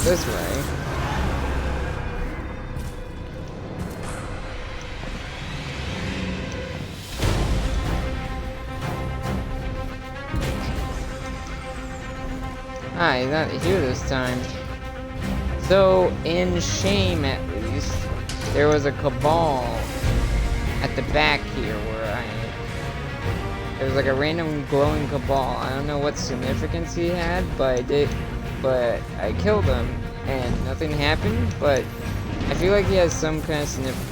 Speaker 1: this way. Ah, he's not here this time. So, in shame at least, there was a cabal at the back here where I am. There was like a random glowing cabal. I don't know what significance he had, but I killed him and nothing happened, but I feel like he has some kind of significance.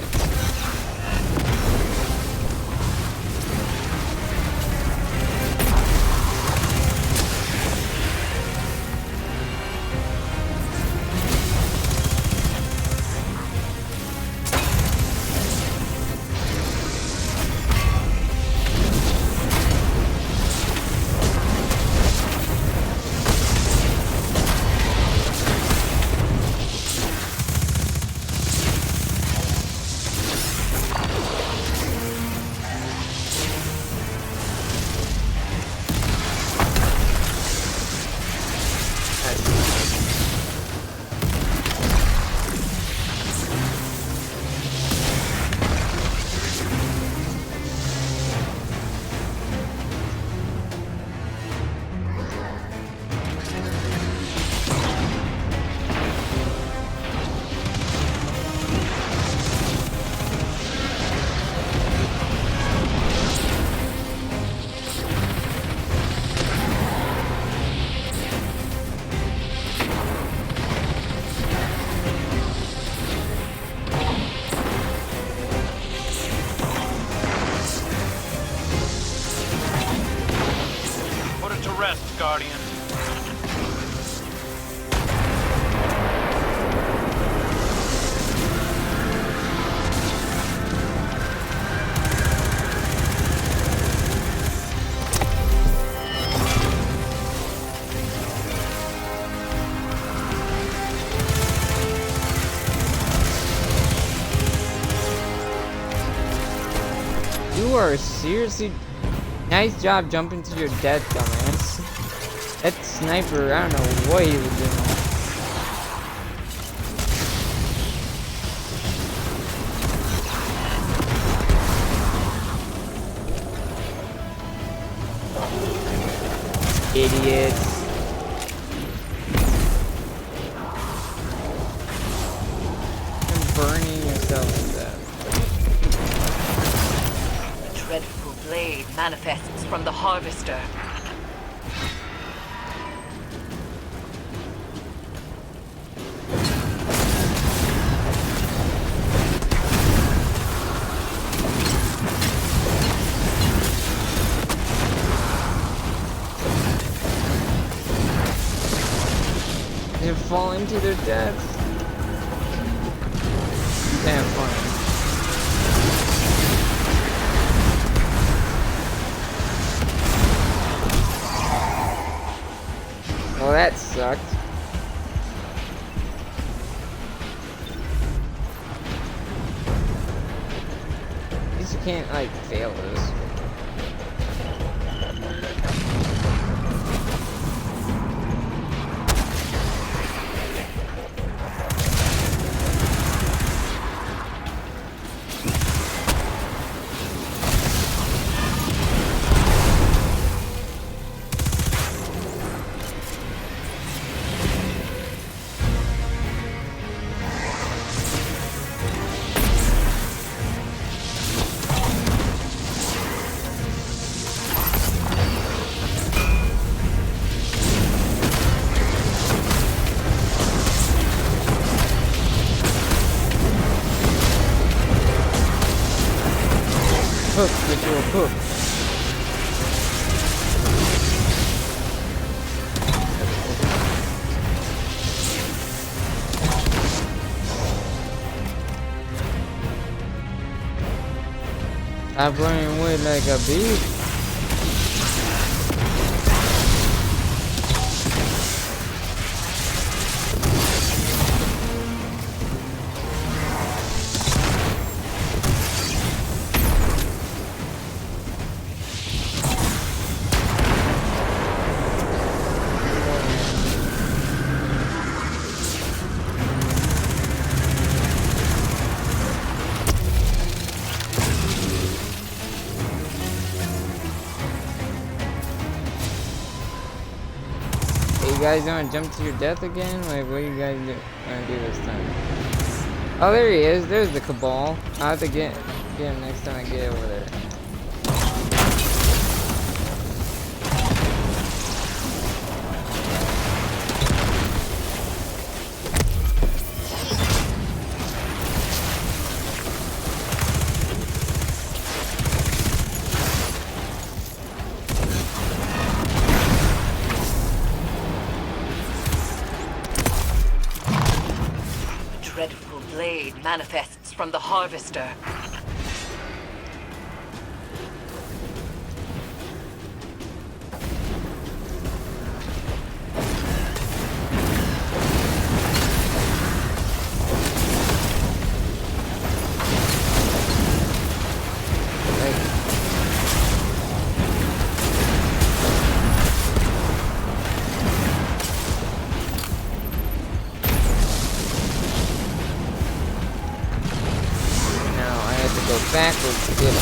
Speaker 9: Guardian.
Speaker 1: You are seriously... Nice job jumping to your death, dumbass. That sniper, I don't know what he was doing. Idiots. You're burning yourself to death.
Speaker 2: The dreadful blade manifests from the harvester.
Speaker 1: They're falling to their deaths. Damn funny. Well, that sucked. At least you can't, like, fail this. Hook, get you a hook. Stop running away like a bee. guys want to jump to your death again? Like, what are you guys gonna do this time? Oh, there he is. There's the Cabal. I'll have to get him next time I get over there.
Speaker 2: Dreadful blade manifests from the Harvester.
Speaker 1: Backwards to get it.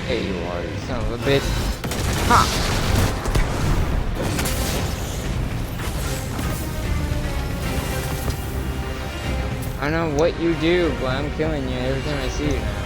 Speaker 1: There you are, you son of a bitch. Ha! I don't know what you do, but I'm killing you every time I see you now.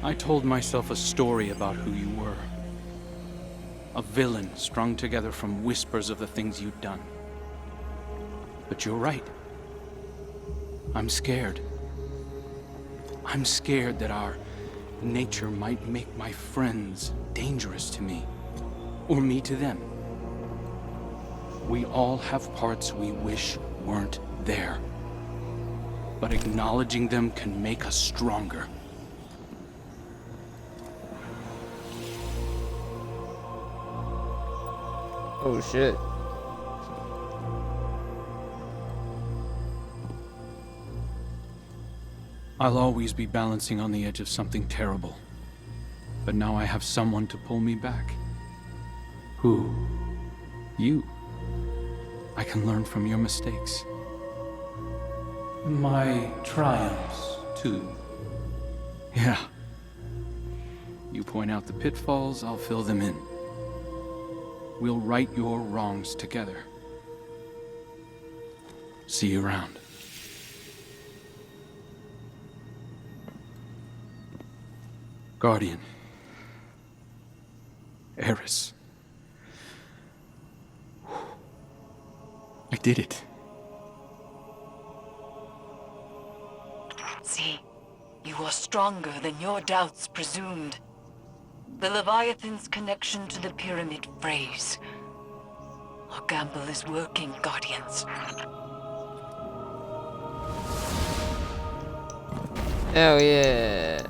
Speaker 4: I told myself a story about who you were. A villain strung together from whispers of the things you'd done. But you're right. I'm scared. I'm scared that our nature might make my friends dangerous to me. Or me to them. We all have parts we wish weren't there. But acknowledging them can make us stronger.
Speaker 1: Oh shit.
Speaker 4: I'll always be balancing on the edge of something terrible. But now I have someone to pull me back. Who? You. I can learn from your mistakes. My triumphs, too. Yeah. You point out the pitfalls, I'll fill them in. We'll right your wrongs together. See you around. Guardian. Eris. I did it.
Speaker 2: See, you are stronger than your doubts presumed. The Leviathan's connection to the pyramid phrase. Our gamble is working, Guardians.
Speaker 1: Oh yeah.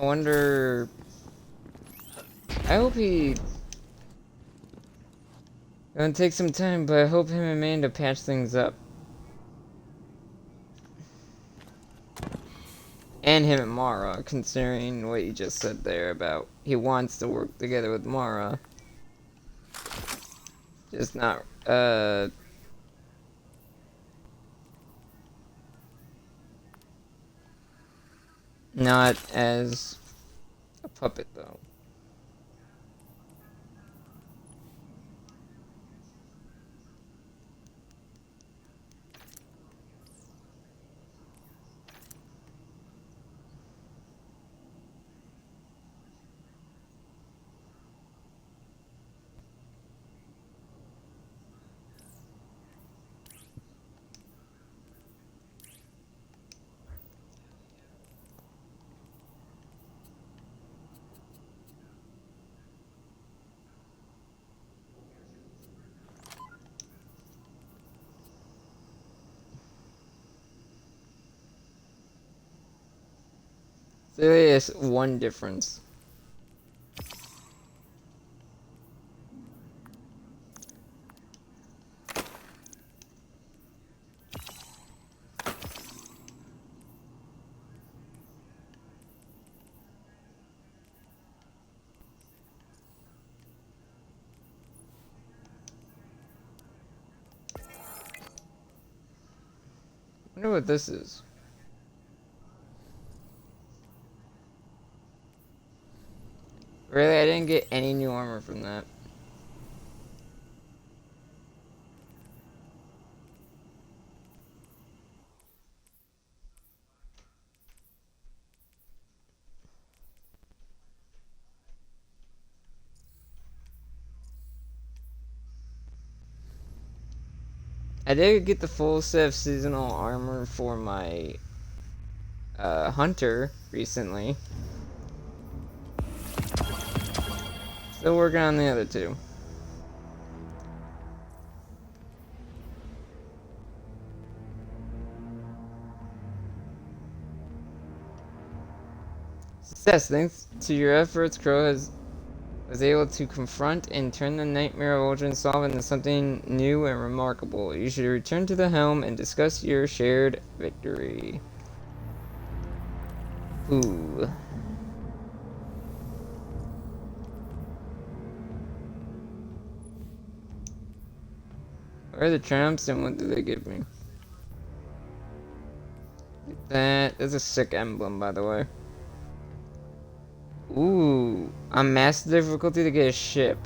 Speaker 1: I wonder. I hope he. Gonna take some time, but I hope him and Amanda patch things up. And him and Mara, considering what you just said there about he wants to work together with Mara. Just not, not as a puppet, though. There is one difference. I wonder what this is. Really, I didn't get any new armor from that. I did get the full set of seasonal armor for my hunter recently. Still working on the other two. Success. Thanks to your efforts, Crow was able to confront and turn the nightmare of Uldren Solve into something new and remarkable. You should return to the helm and discuss your shared victory. Ooh. Where are the tramps and what do they give me? That's a sick emblem, by the way. Ooh, on master difficulty to get a ship.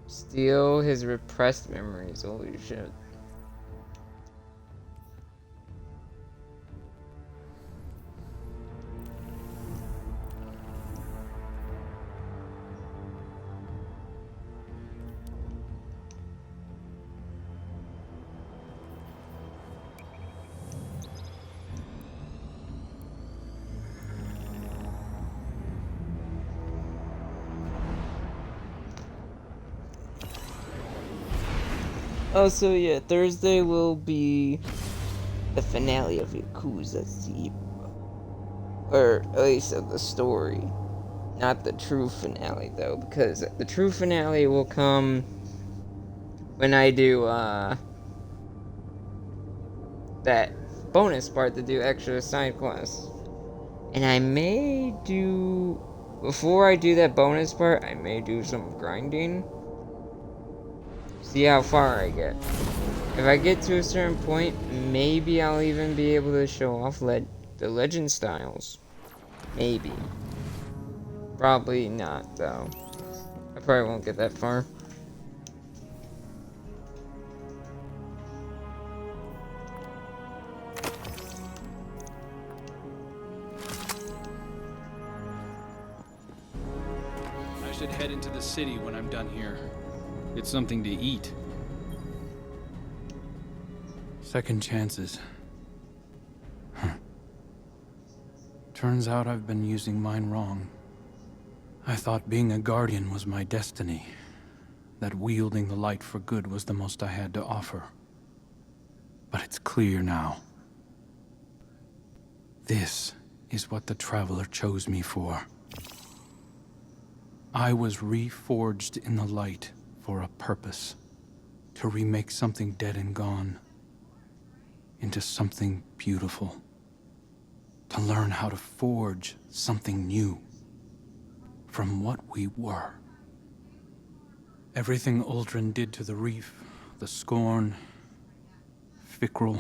Speaker 1: Steal his repressed memories. Holy shit. Oh, so yeah, Thursday will be the finale of Yakuza Zero. Or at least of the story. Not the true finale, though, because the true finale will come when I do, that bonus part to do extra side quests. And I may do... Before I do that bonus part, I may do some grinding. See how far I get. If I get to a certain point, maybe I'll even be able to show off the legend styles. Maybe. Probably not, though. I probably won't get that far.
Speaker 4: I should head into the city when I'm done here. Get something to eat. Second chances. Turns out I've been using mine wrong. I thought being a guardian was my destiny. That wielding the light for good was the most I had to offer. But it's clear now. This is what the Traveler chose me for. I was reforged in the light for a purpose. To remake something dead and gone into something beautiful. To learn how to forge something new from what we were. Everything Uldren did to the reef, the scorn, Fikrul.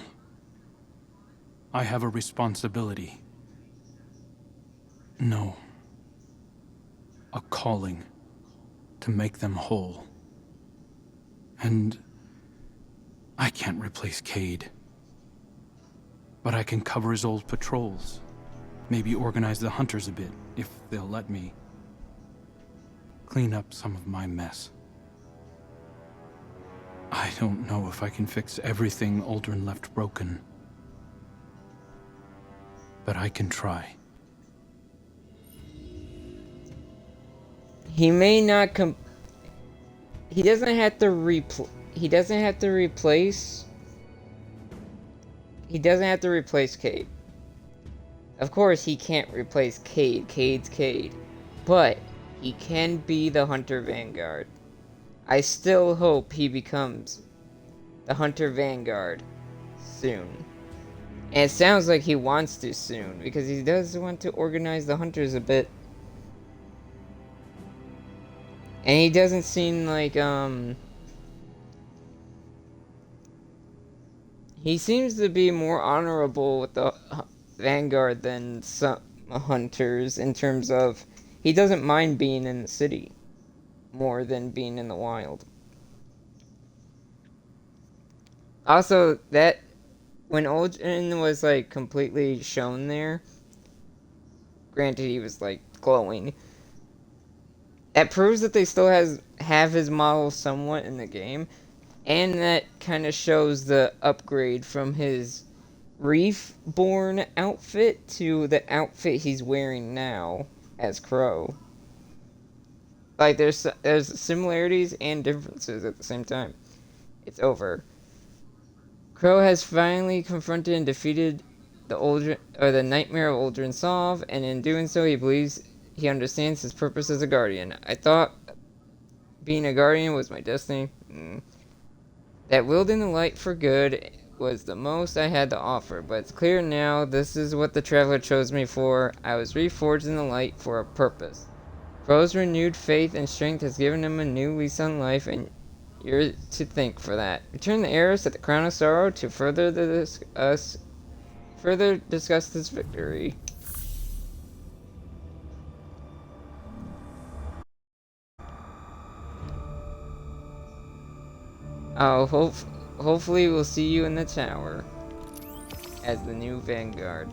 Speaker 4: I have a responsibility. No. A calling to make them whole. And I can't replace Cade. But I can cover his old patrols. Maybe organize the hunters a bit, if they'll let me. Clean up some of my mess. I don't know if I can fix everything Uldren left broken. But I can try.
Speaker 1: He may not he doesn't have to replace. He doesn't have to replace Cade. Of course, he can't replace Cade. Cade's Cade. But he can be the Hunter Vanguard. I still hope he becomes the Hunter Vanguard soon. And it sounds like he wants to soon, because he does want to organize the hunters a bit. And he doesn't seem like, he seems to be more honorable with the Vanguard than some hunters in terms of he doesn't mind being in the city more than being in the wild. Also, that when Uldren was like completely shown there, granted he was like glowing, that proves that they still have his model somewhat in the game, and that kind of shows the upgrade from his Reef-born outfit to the outfit he's wearing now as Crow. Like there's similarities and differences at the same time. It's over. Crow has finally confronted and defeated the Uldren, or the Nightmare of Uldren Sov, and in doing so he believes he understands his purpose as a guardian. I thought being a guardian was my destiny. That wielding the light for good was the most I had to offer, but it's clear now this is what the Traveler chose me for. I was reforged in the light for a purpose. Crow's renewed faith and strength has given him a new lease on life, and you're to thank for that. Return the Eris at the Crown of Sorrow to further discuss this victory. Hopefully we'll see you in the tower as the new Vanguard.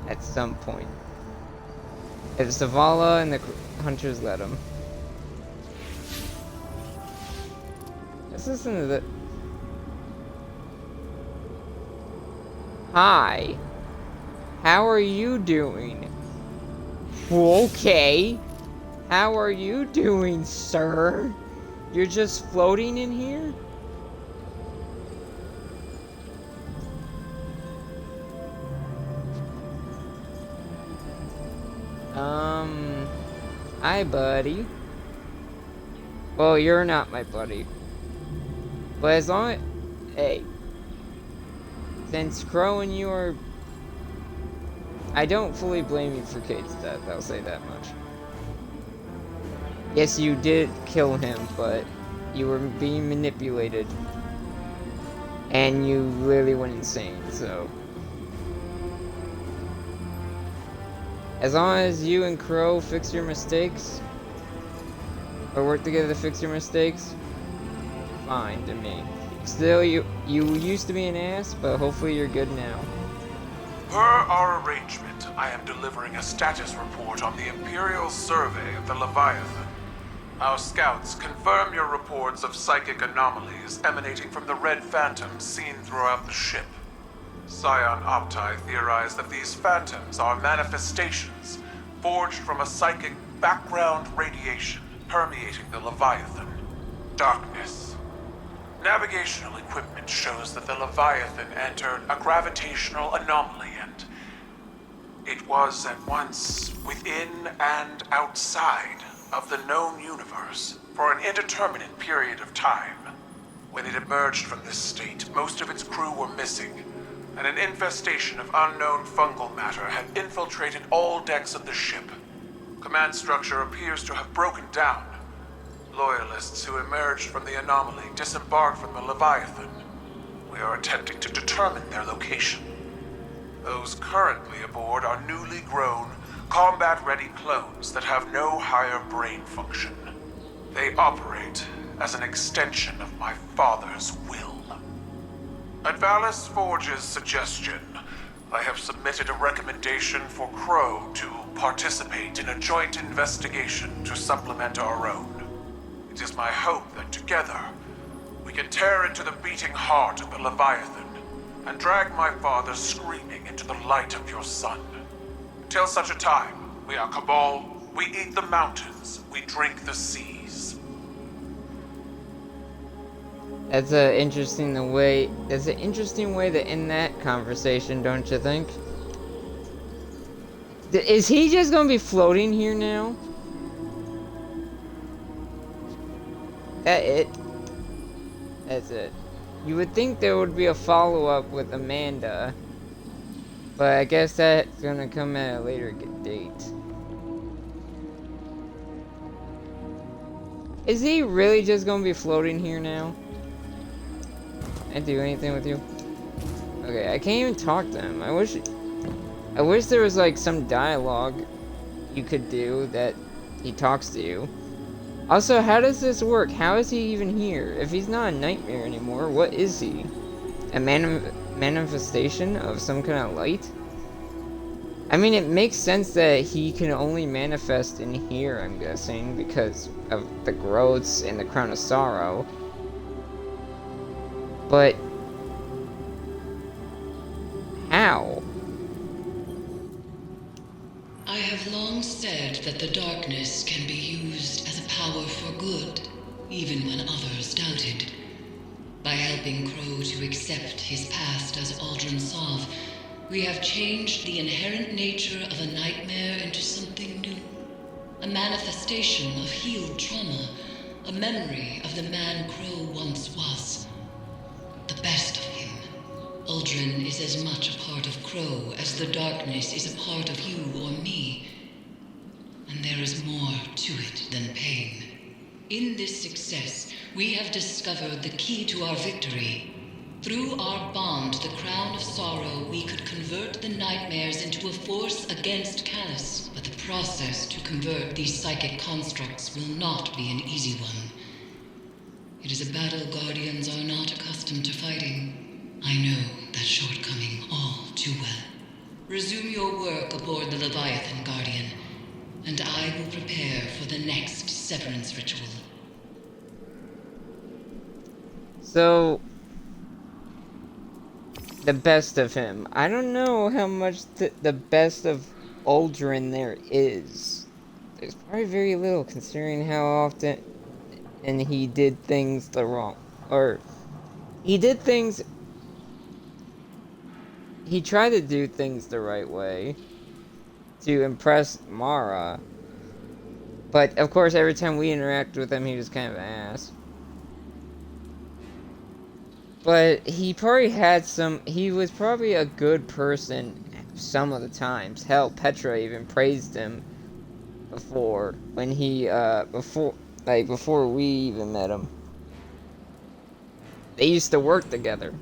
Speaker 1: At some point. If Zavala and the hunters let him. Let's listen to the... Hi. How are you doing? Okay. How are you doing, sir? You're just floating in here? Hi, buddy. Well, you're not my buddy. But as long as... Hey. Since Crow and you are... I don't fully blame you for Cade's death, I'll say that much. Yes, you did kill him, but you were being manipulated. And you literally went insane, so... As long as you and Crow fix your mistakes, or work together to fix your mistakes, fine to me. Still, you used to be an ass, but hopefully you're good now.
Speaker 3: Per our arrangement, I am delivering a status report on the Imperial survey of the Leviathan. Our scouts confirm your reports of psychic anomalies emanating from the red phantoms seen throughout the ship. Scion Opti theorized that these phantoms are manifestations forged from a psychic background radiation permeating the Leviathan. Darkness. Navigational equipment shows that the Leviathan entered a gravitational anomaly, and it was at once within and outside of the known universe for an indeterminate period of time. When it emerged from this state, most of its crew were missing, and an infestation of unknown fungal matter had infiltrated all decks of the ship. Command structure appears to have broken down. Loyalists who emerged from the anomaly disembarked from the Leviathan. We are attempting to determine their location. Those currently aboard are newly grown, combat-ready clones that have no higher brain function. They operate as an extension of my father's will. At Valis Forge's suggestion, I have submitted a recommendation for Crow to participate in a joint investigation to supplement our own. It is my hope that together, we can tear into the beating heart of the Leviathan and drag my father screaming into the light of your sun. Until such a time, We are Cabal. We eat the mountains. We drink the seas.
Speaker 1: That's an interesting way to end that conversation, don't you think? Is he just gonna be floating here now? That it? That's it. You would think there would be a follow-up with Amanda, but I guess that's gonna come at a later date. Is he really just gonna be floating here now? Can't do anything with you? Okay, I can't even talk to him. I wish there was like some dialogue you could do that he talks to you. Also, how does this work? How is he even here? If he's not a nightmare anymore, what is he? A manifestation of some kind of light? I mean, it makes sense that he can only manifest in here, I'm guessing, because of the growths and the Crown of Sorrow. But how?
Speaker 2: I have long said that the darkness can be used as a power for good, even when others doubted. By helping Crow to accept his past as Uldren Sov, we have changed the inherent nature of a nightmare into something new. A manifestation of healed trauma, a memory of the man Crow once was. The best of him. Uldren is as much a part of Crow as the darkness is a part of you or me. And there is more to it than pain. In this success, we have discovered the key to our victory. Through our bond, the Crown of Sorrow, we could convert the nightmares into a force against Callus. But the process to convert these psychic constructs will not be an easy one. It is a battle Guardians are not accustomed to fighting. I know that shortcoming all too well. Resume your work aboard the Leviathan, Guardian, and I will prepare for the next severance ritual.
Speaker 1: So, the best of him. I don't know how much the best of Uldren there is. There's probably very little, considering how often and he did things the wrong, or he did things. He tried to do things the right way to impress Mara, but of course, every time we interact with him, he was kind of an ass. But he probably had he was probably a good person some of the times. Hell, Petra even praised him before, when he, before we even met him. They used to work together.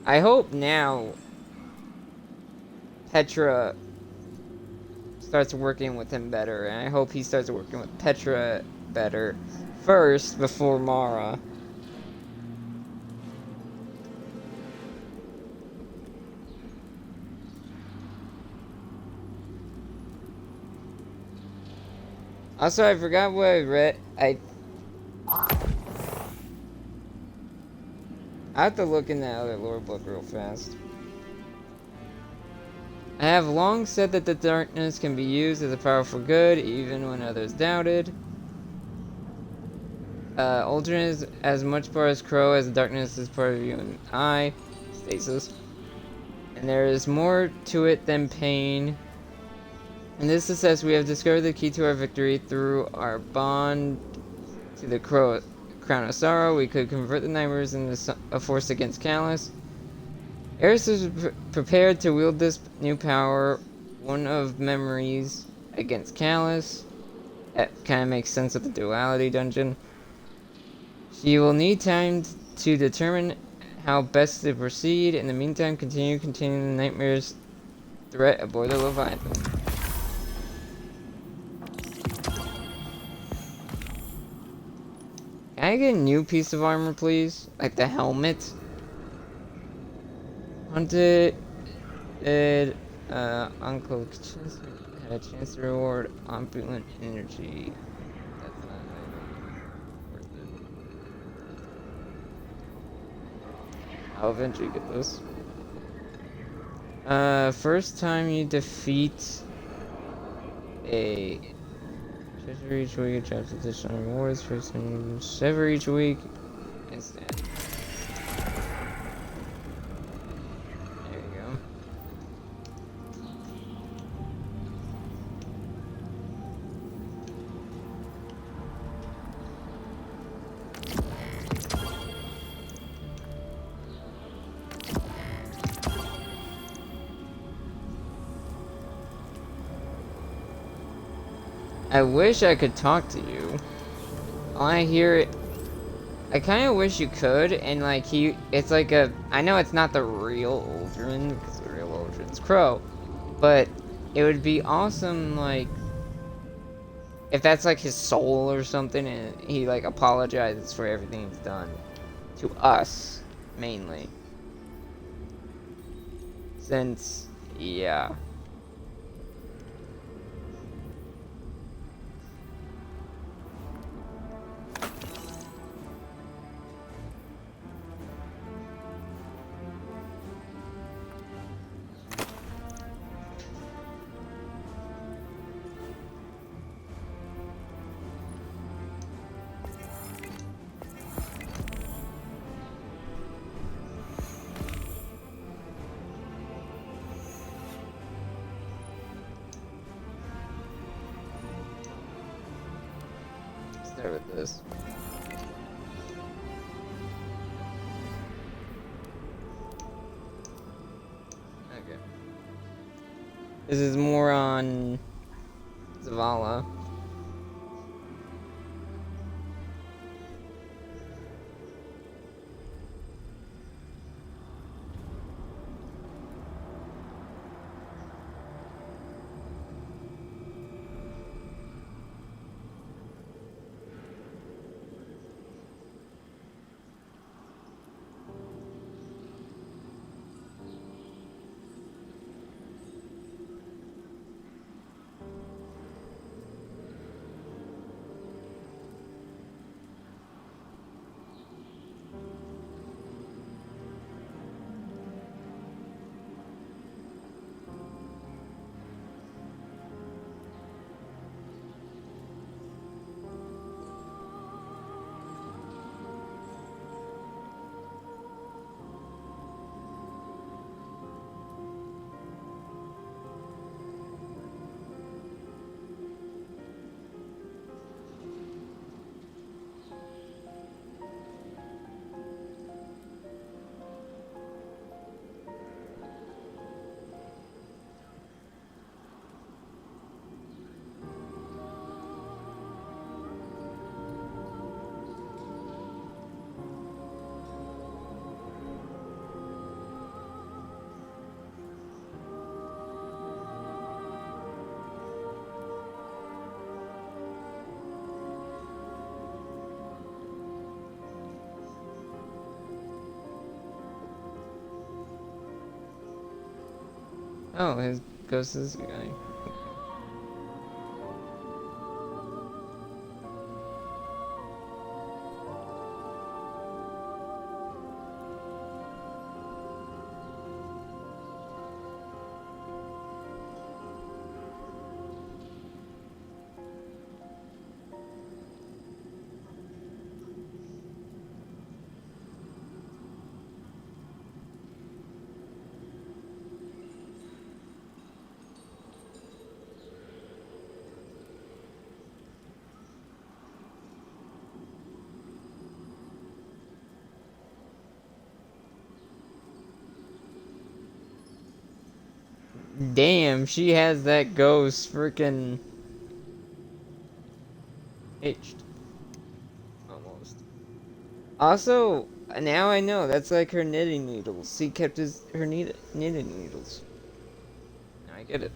Speaker 1: I hope now Petra starts working with him better, and I hope he starts working with Petra better first before Mara. Also, I forgot what I read. I have to look in that other lore book real fast. I have long said that the darkness can be used as a power for good, even when others doubted. Uldren is as much part as Crow as the darkness is part of you and I. Stasis. And there is more to it than pain. In this success, we have discovered the key to our victory through our bond to the Crown of Sorrow. We could convert the nightmares into a force against Callus. Eris is prepared to wield this new power, one of memories, against Callus. That kind of makes sense with the duality dungeon. She will need time to determine how best to proceed. In the meantime, continue containing the nightmares threat aboard the Leviathan. Can I get a new piece of armor, please? Like the helmet? Hunted, Uncle had a chance to reward opulent energy. That's not worth it. I'll eventually get this. First time you defeat a treasure each week, attracts additional rewards for some shiver each week. Instant. There you go. I wish I could talk to you. I hear it. I kind of wish you could, and like it's like a. I know it's not the real Uldren because the real Uldren's Crow, but it would be awesome, like if that's like his soul or something, and he like apologizes for everything he's done to us mainly. Since, yeah. Start with this. Okay. This is more on Zavala. Oh, his ghost is this guy. Damn, she has that ghost freaking itched. Almost. Also, now I know that's like her knitting needles. He kept her knitting needles. Now I get it.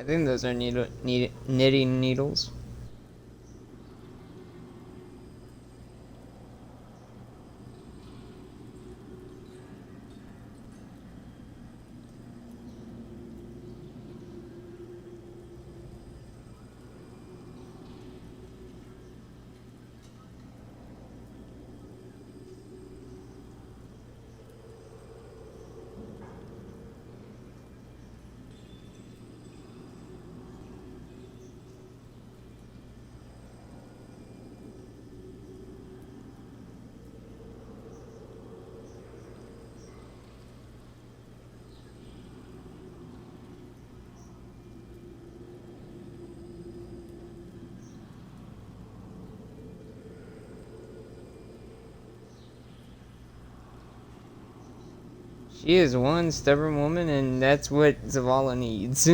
Speaker 1: I think those are knitting needles. She is one stubborn woman, and that's what Zavala needs.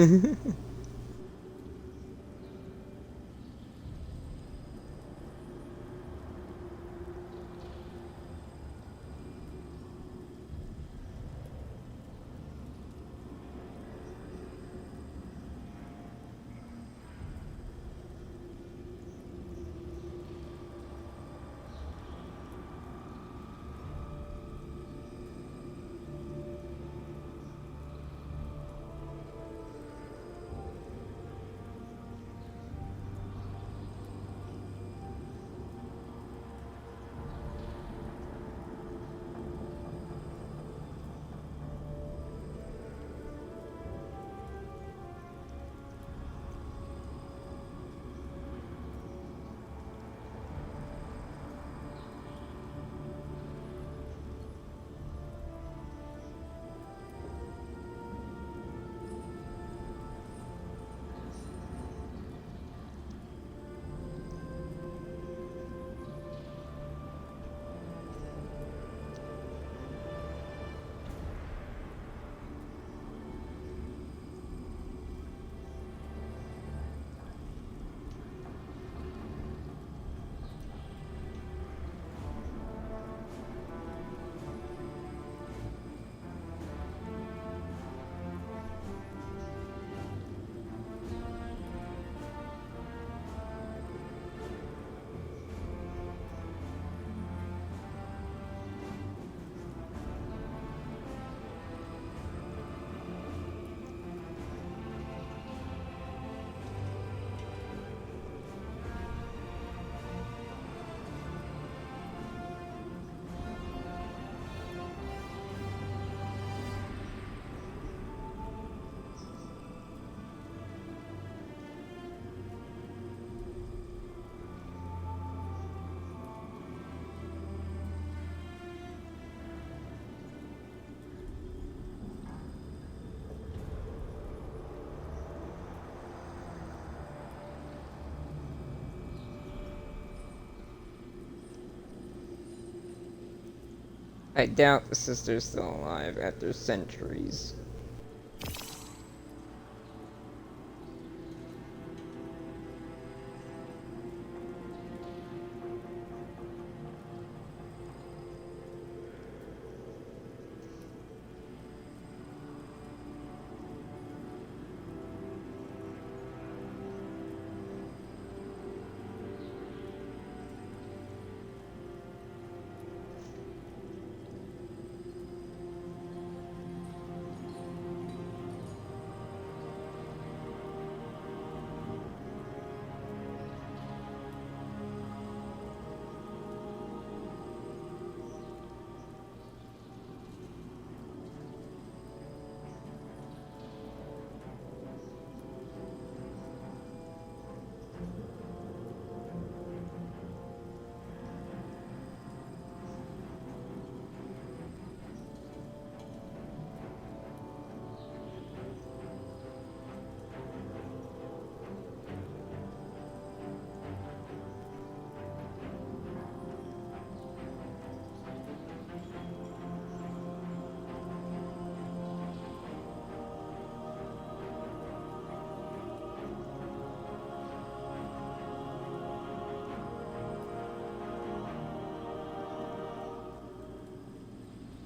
Speaker 1: I doubt the sister's still alive after centuries.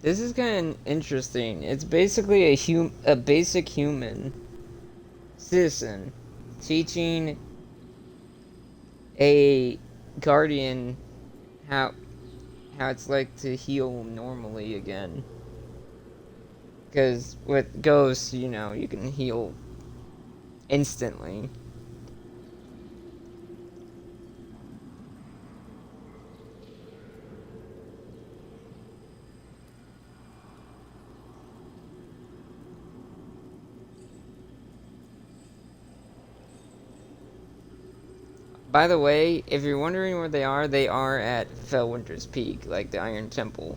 Speaker 1: This is kind of interesting. It's basically a basic human citizen teaching a guardian how it's like to heal normally again. Because with ghosts, you know, you can heal instantly. By the way, if you're wondering where they are at Fellwinter's Peak, like the Iron Temple.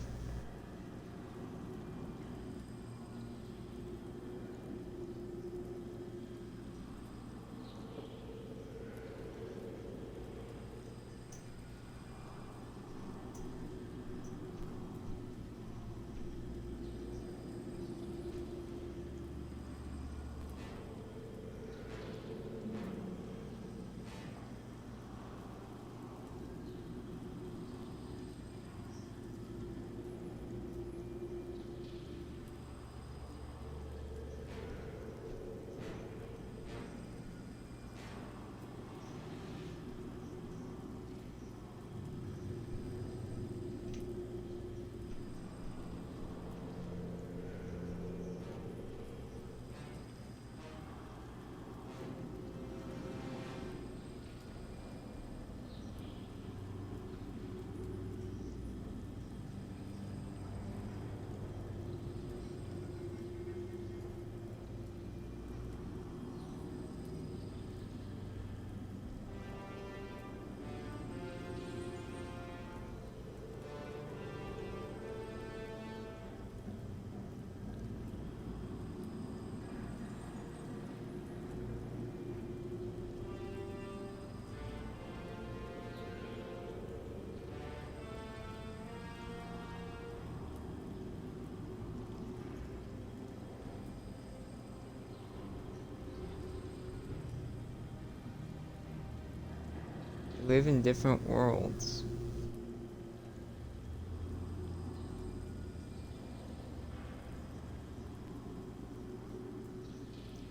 Speaker 1: Live in different worlds.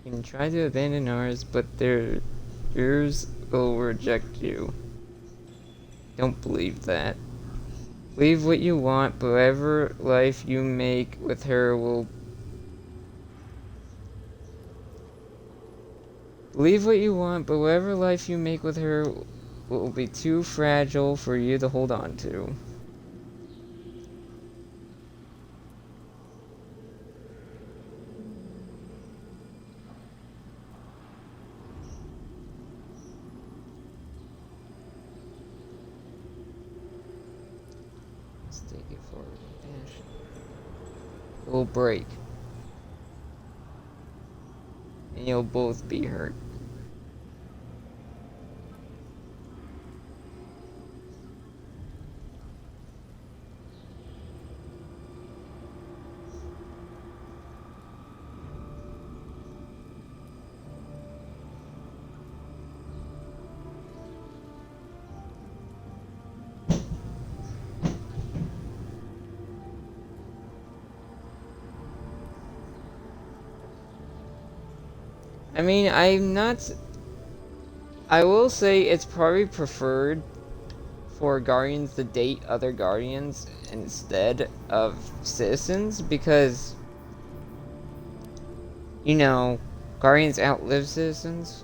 Speaker 1: You can try to abandon ours, but yours will reject you. Don't believe that. Believe what you want, but whatever life you make with her will... Believe what you want, but whatever life you make with her will be too fragile for you to hold on to. Let's take it forward. It will break. And you'll both be hurt. I mean, I will say it's probably preferred for Guardians to date other Guardians instead of citizens because, you know, Guardians outlive citizens.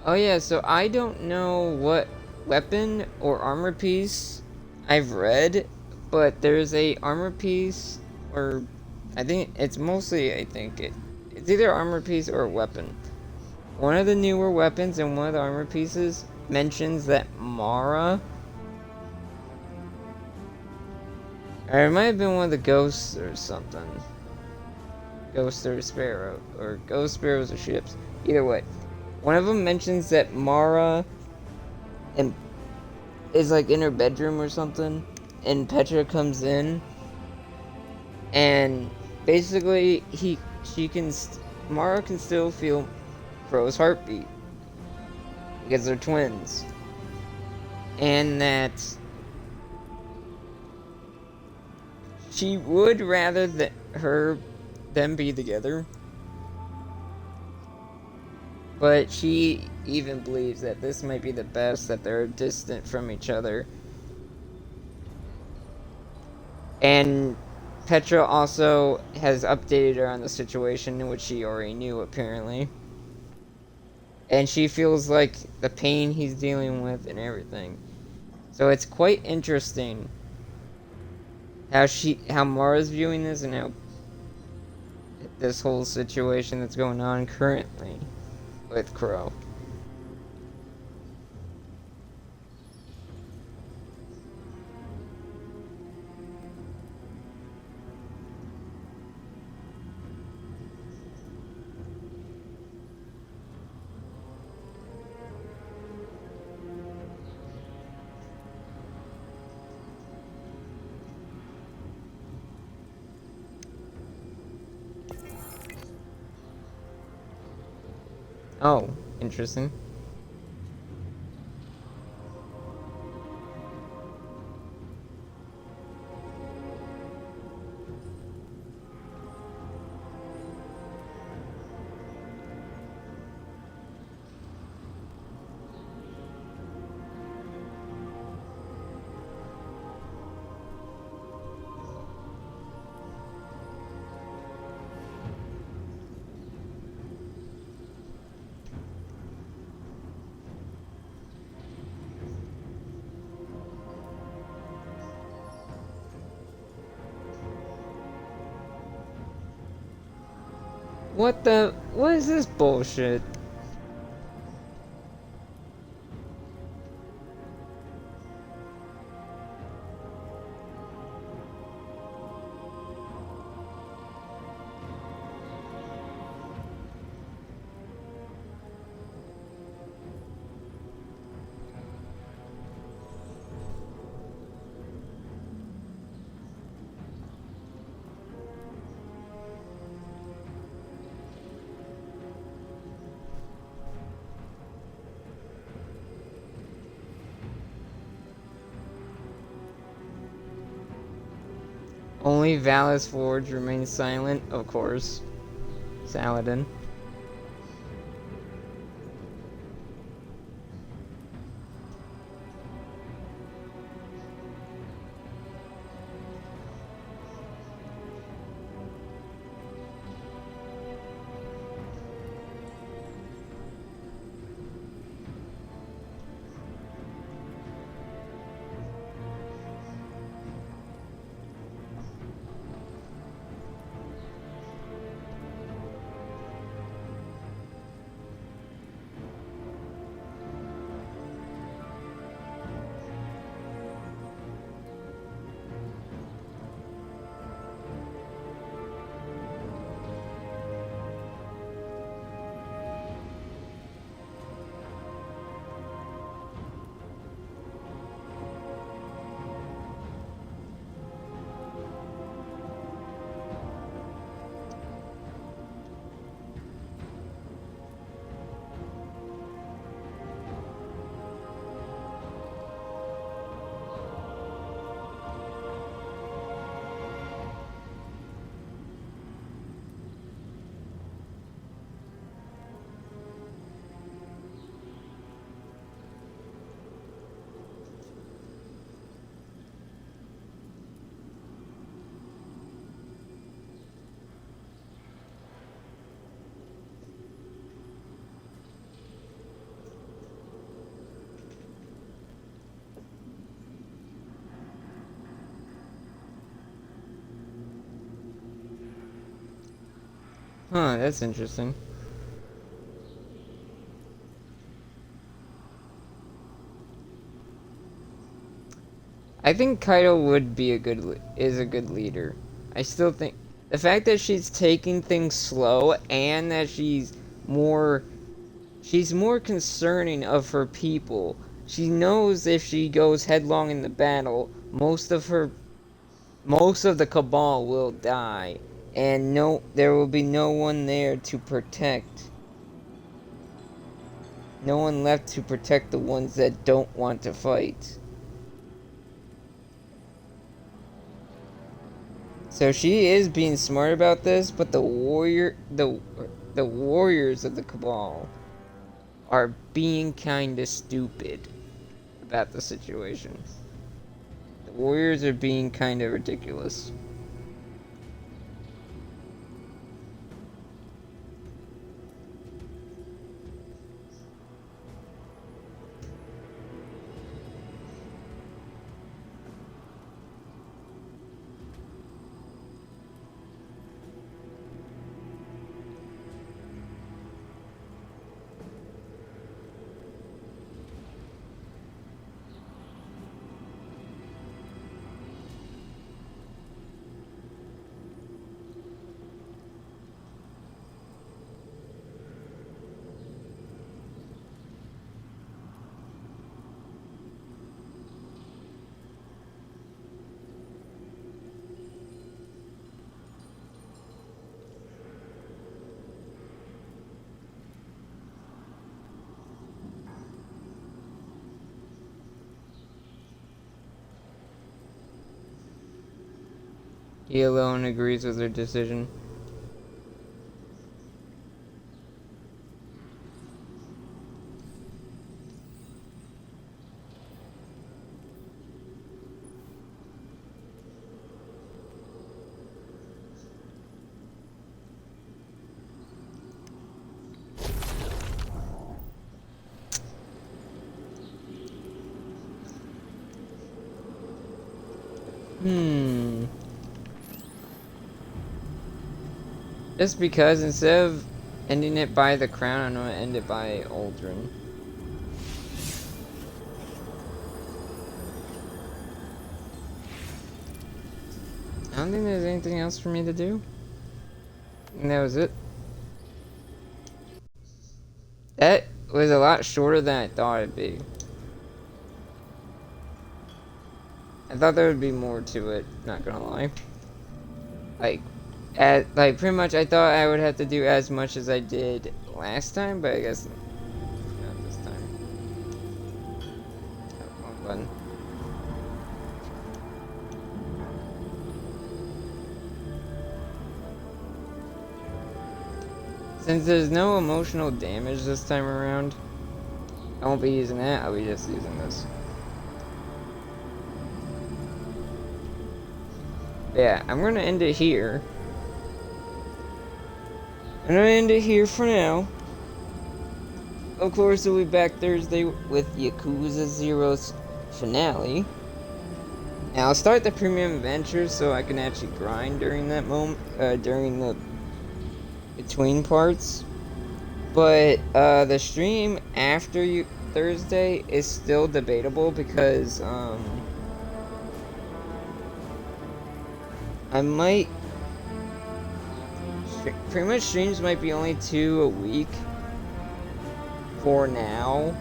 Speaker 1: Oh yeah, so I don't know what weapon or armor piece I've read, but there's a armor piece, or I think it's mostly, it's either armor piece or a weapon. One of the newer weapons and one of the armor pieces mentions that Mara, or it might have been one of the ghosts or something. Ghost or Sparrow, or Ghost Sparrows or ships. Either way. One of them mentions that Mara is like in her bedroom or something, and Petra comes in, and basically Mara can still feel Crow's heartbeat because they're twins. and that she would rather that them be together, but she even believes that this might be the best, that they're distant from each other. And Petra also has updated her on the situation, in which she already knew, apparently. And she feels like the pain he's dealing with and everything. So it's quite interesting how Mara's viewing this, and how this whole situation that's going on currently with Crow. Oh, interesting. What is this bullshit? Only Valis Forge remains silent, of course. Saladin. Huh, that's interesting. I think Kaido would be is a good leader. I still think the fact that she's taking things slow, and that she's more concerning of her people. She knows if she goes headlong in the battle, most of the Cabal will die, and there will be no one there to protect. no one left to protect the ones that don't want to fight. So she is being smart about this, but the warriors of the Cabal are being kinda stupid about the situation. The warriors are being kinda ridiculous. He alone agrees with her decision. Just because instead of ending it by the crown, I'm gonna end it by Uldren. I don't think there's anything else for me to do. And that was it. That was a lot shorter than I thought it'd be. I thought there would be more to it, not gonna lie. Like pretty much I thought I would have to do as much as I did last time, but I guess not this time. Oh, wrong button. Since there's no emotional damage this time around, I won't be using that, I'll be just using this. Yeah, I'm gonna end it here. I'm gonna end it here for now. Of course, we'll be back Thursday with Yakuza 0's finale. And I'll start the premium adventures so I can actually grind during that moment, during the between parts. But the stream after Thursday is still debatable because I might pretty much streams might be only 2 a week for now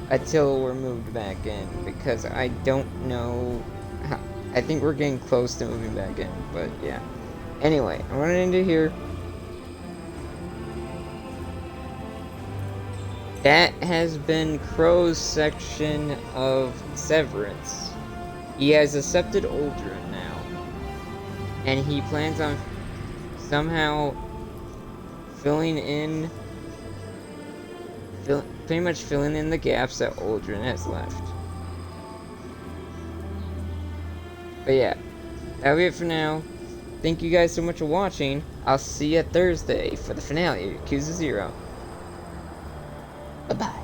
Speaker 1: until we're moved back in, because I don't know how, I think we're getting close to moving back in, but yeah. Anyway, I'm gonna end it here. That has been Crow's section of Severance. He has accepted Uldren now, and he plans on somehow pretty much filling in the gaps that Uldren has left. But yeah, that'll be it for now. Thank you guys so much for watching. I'll see you Thursday for the finale of Yakuza 0. Bye-bye.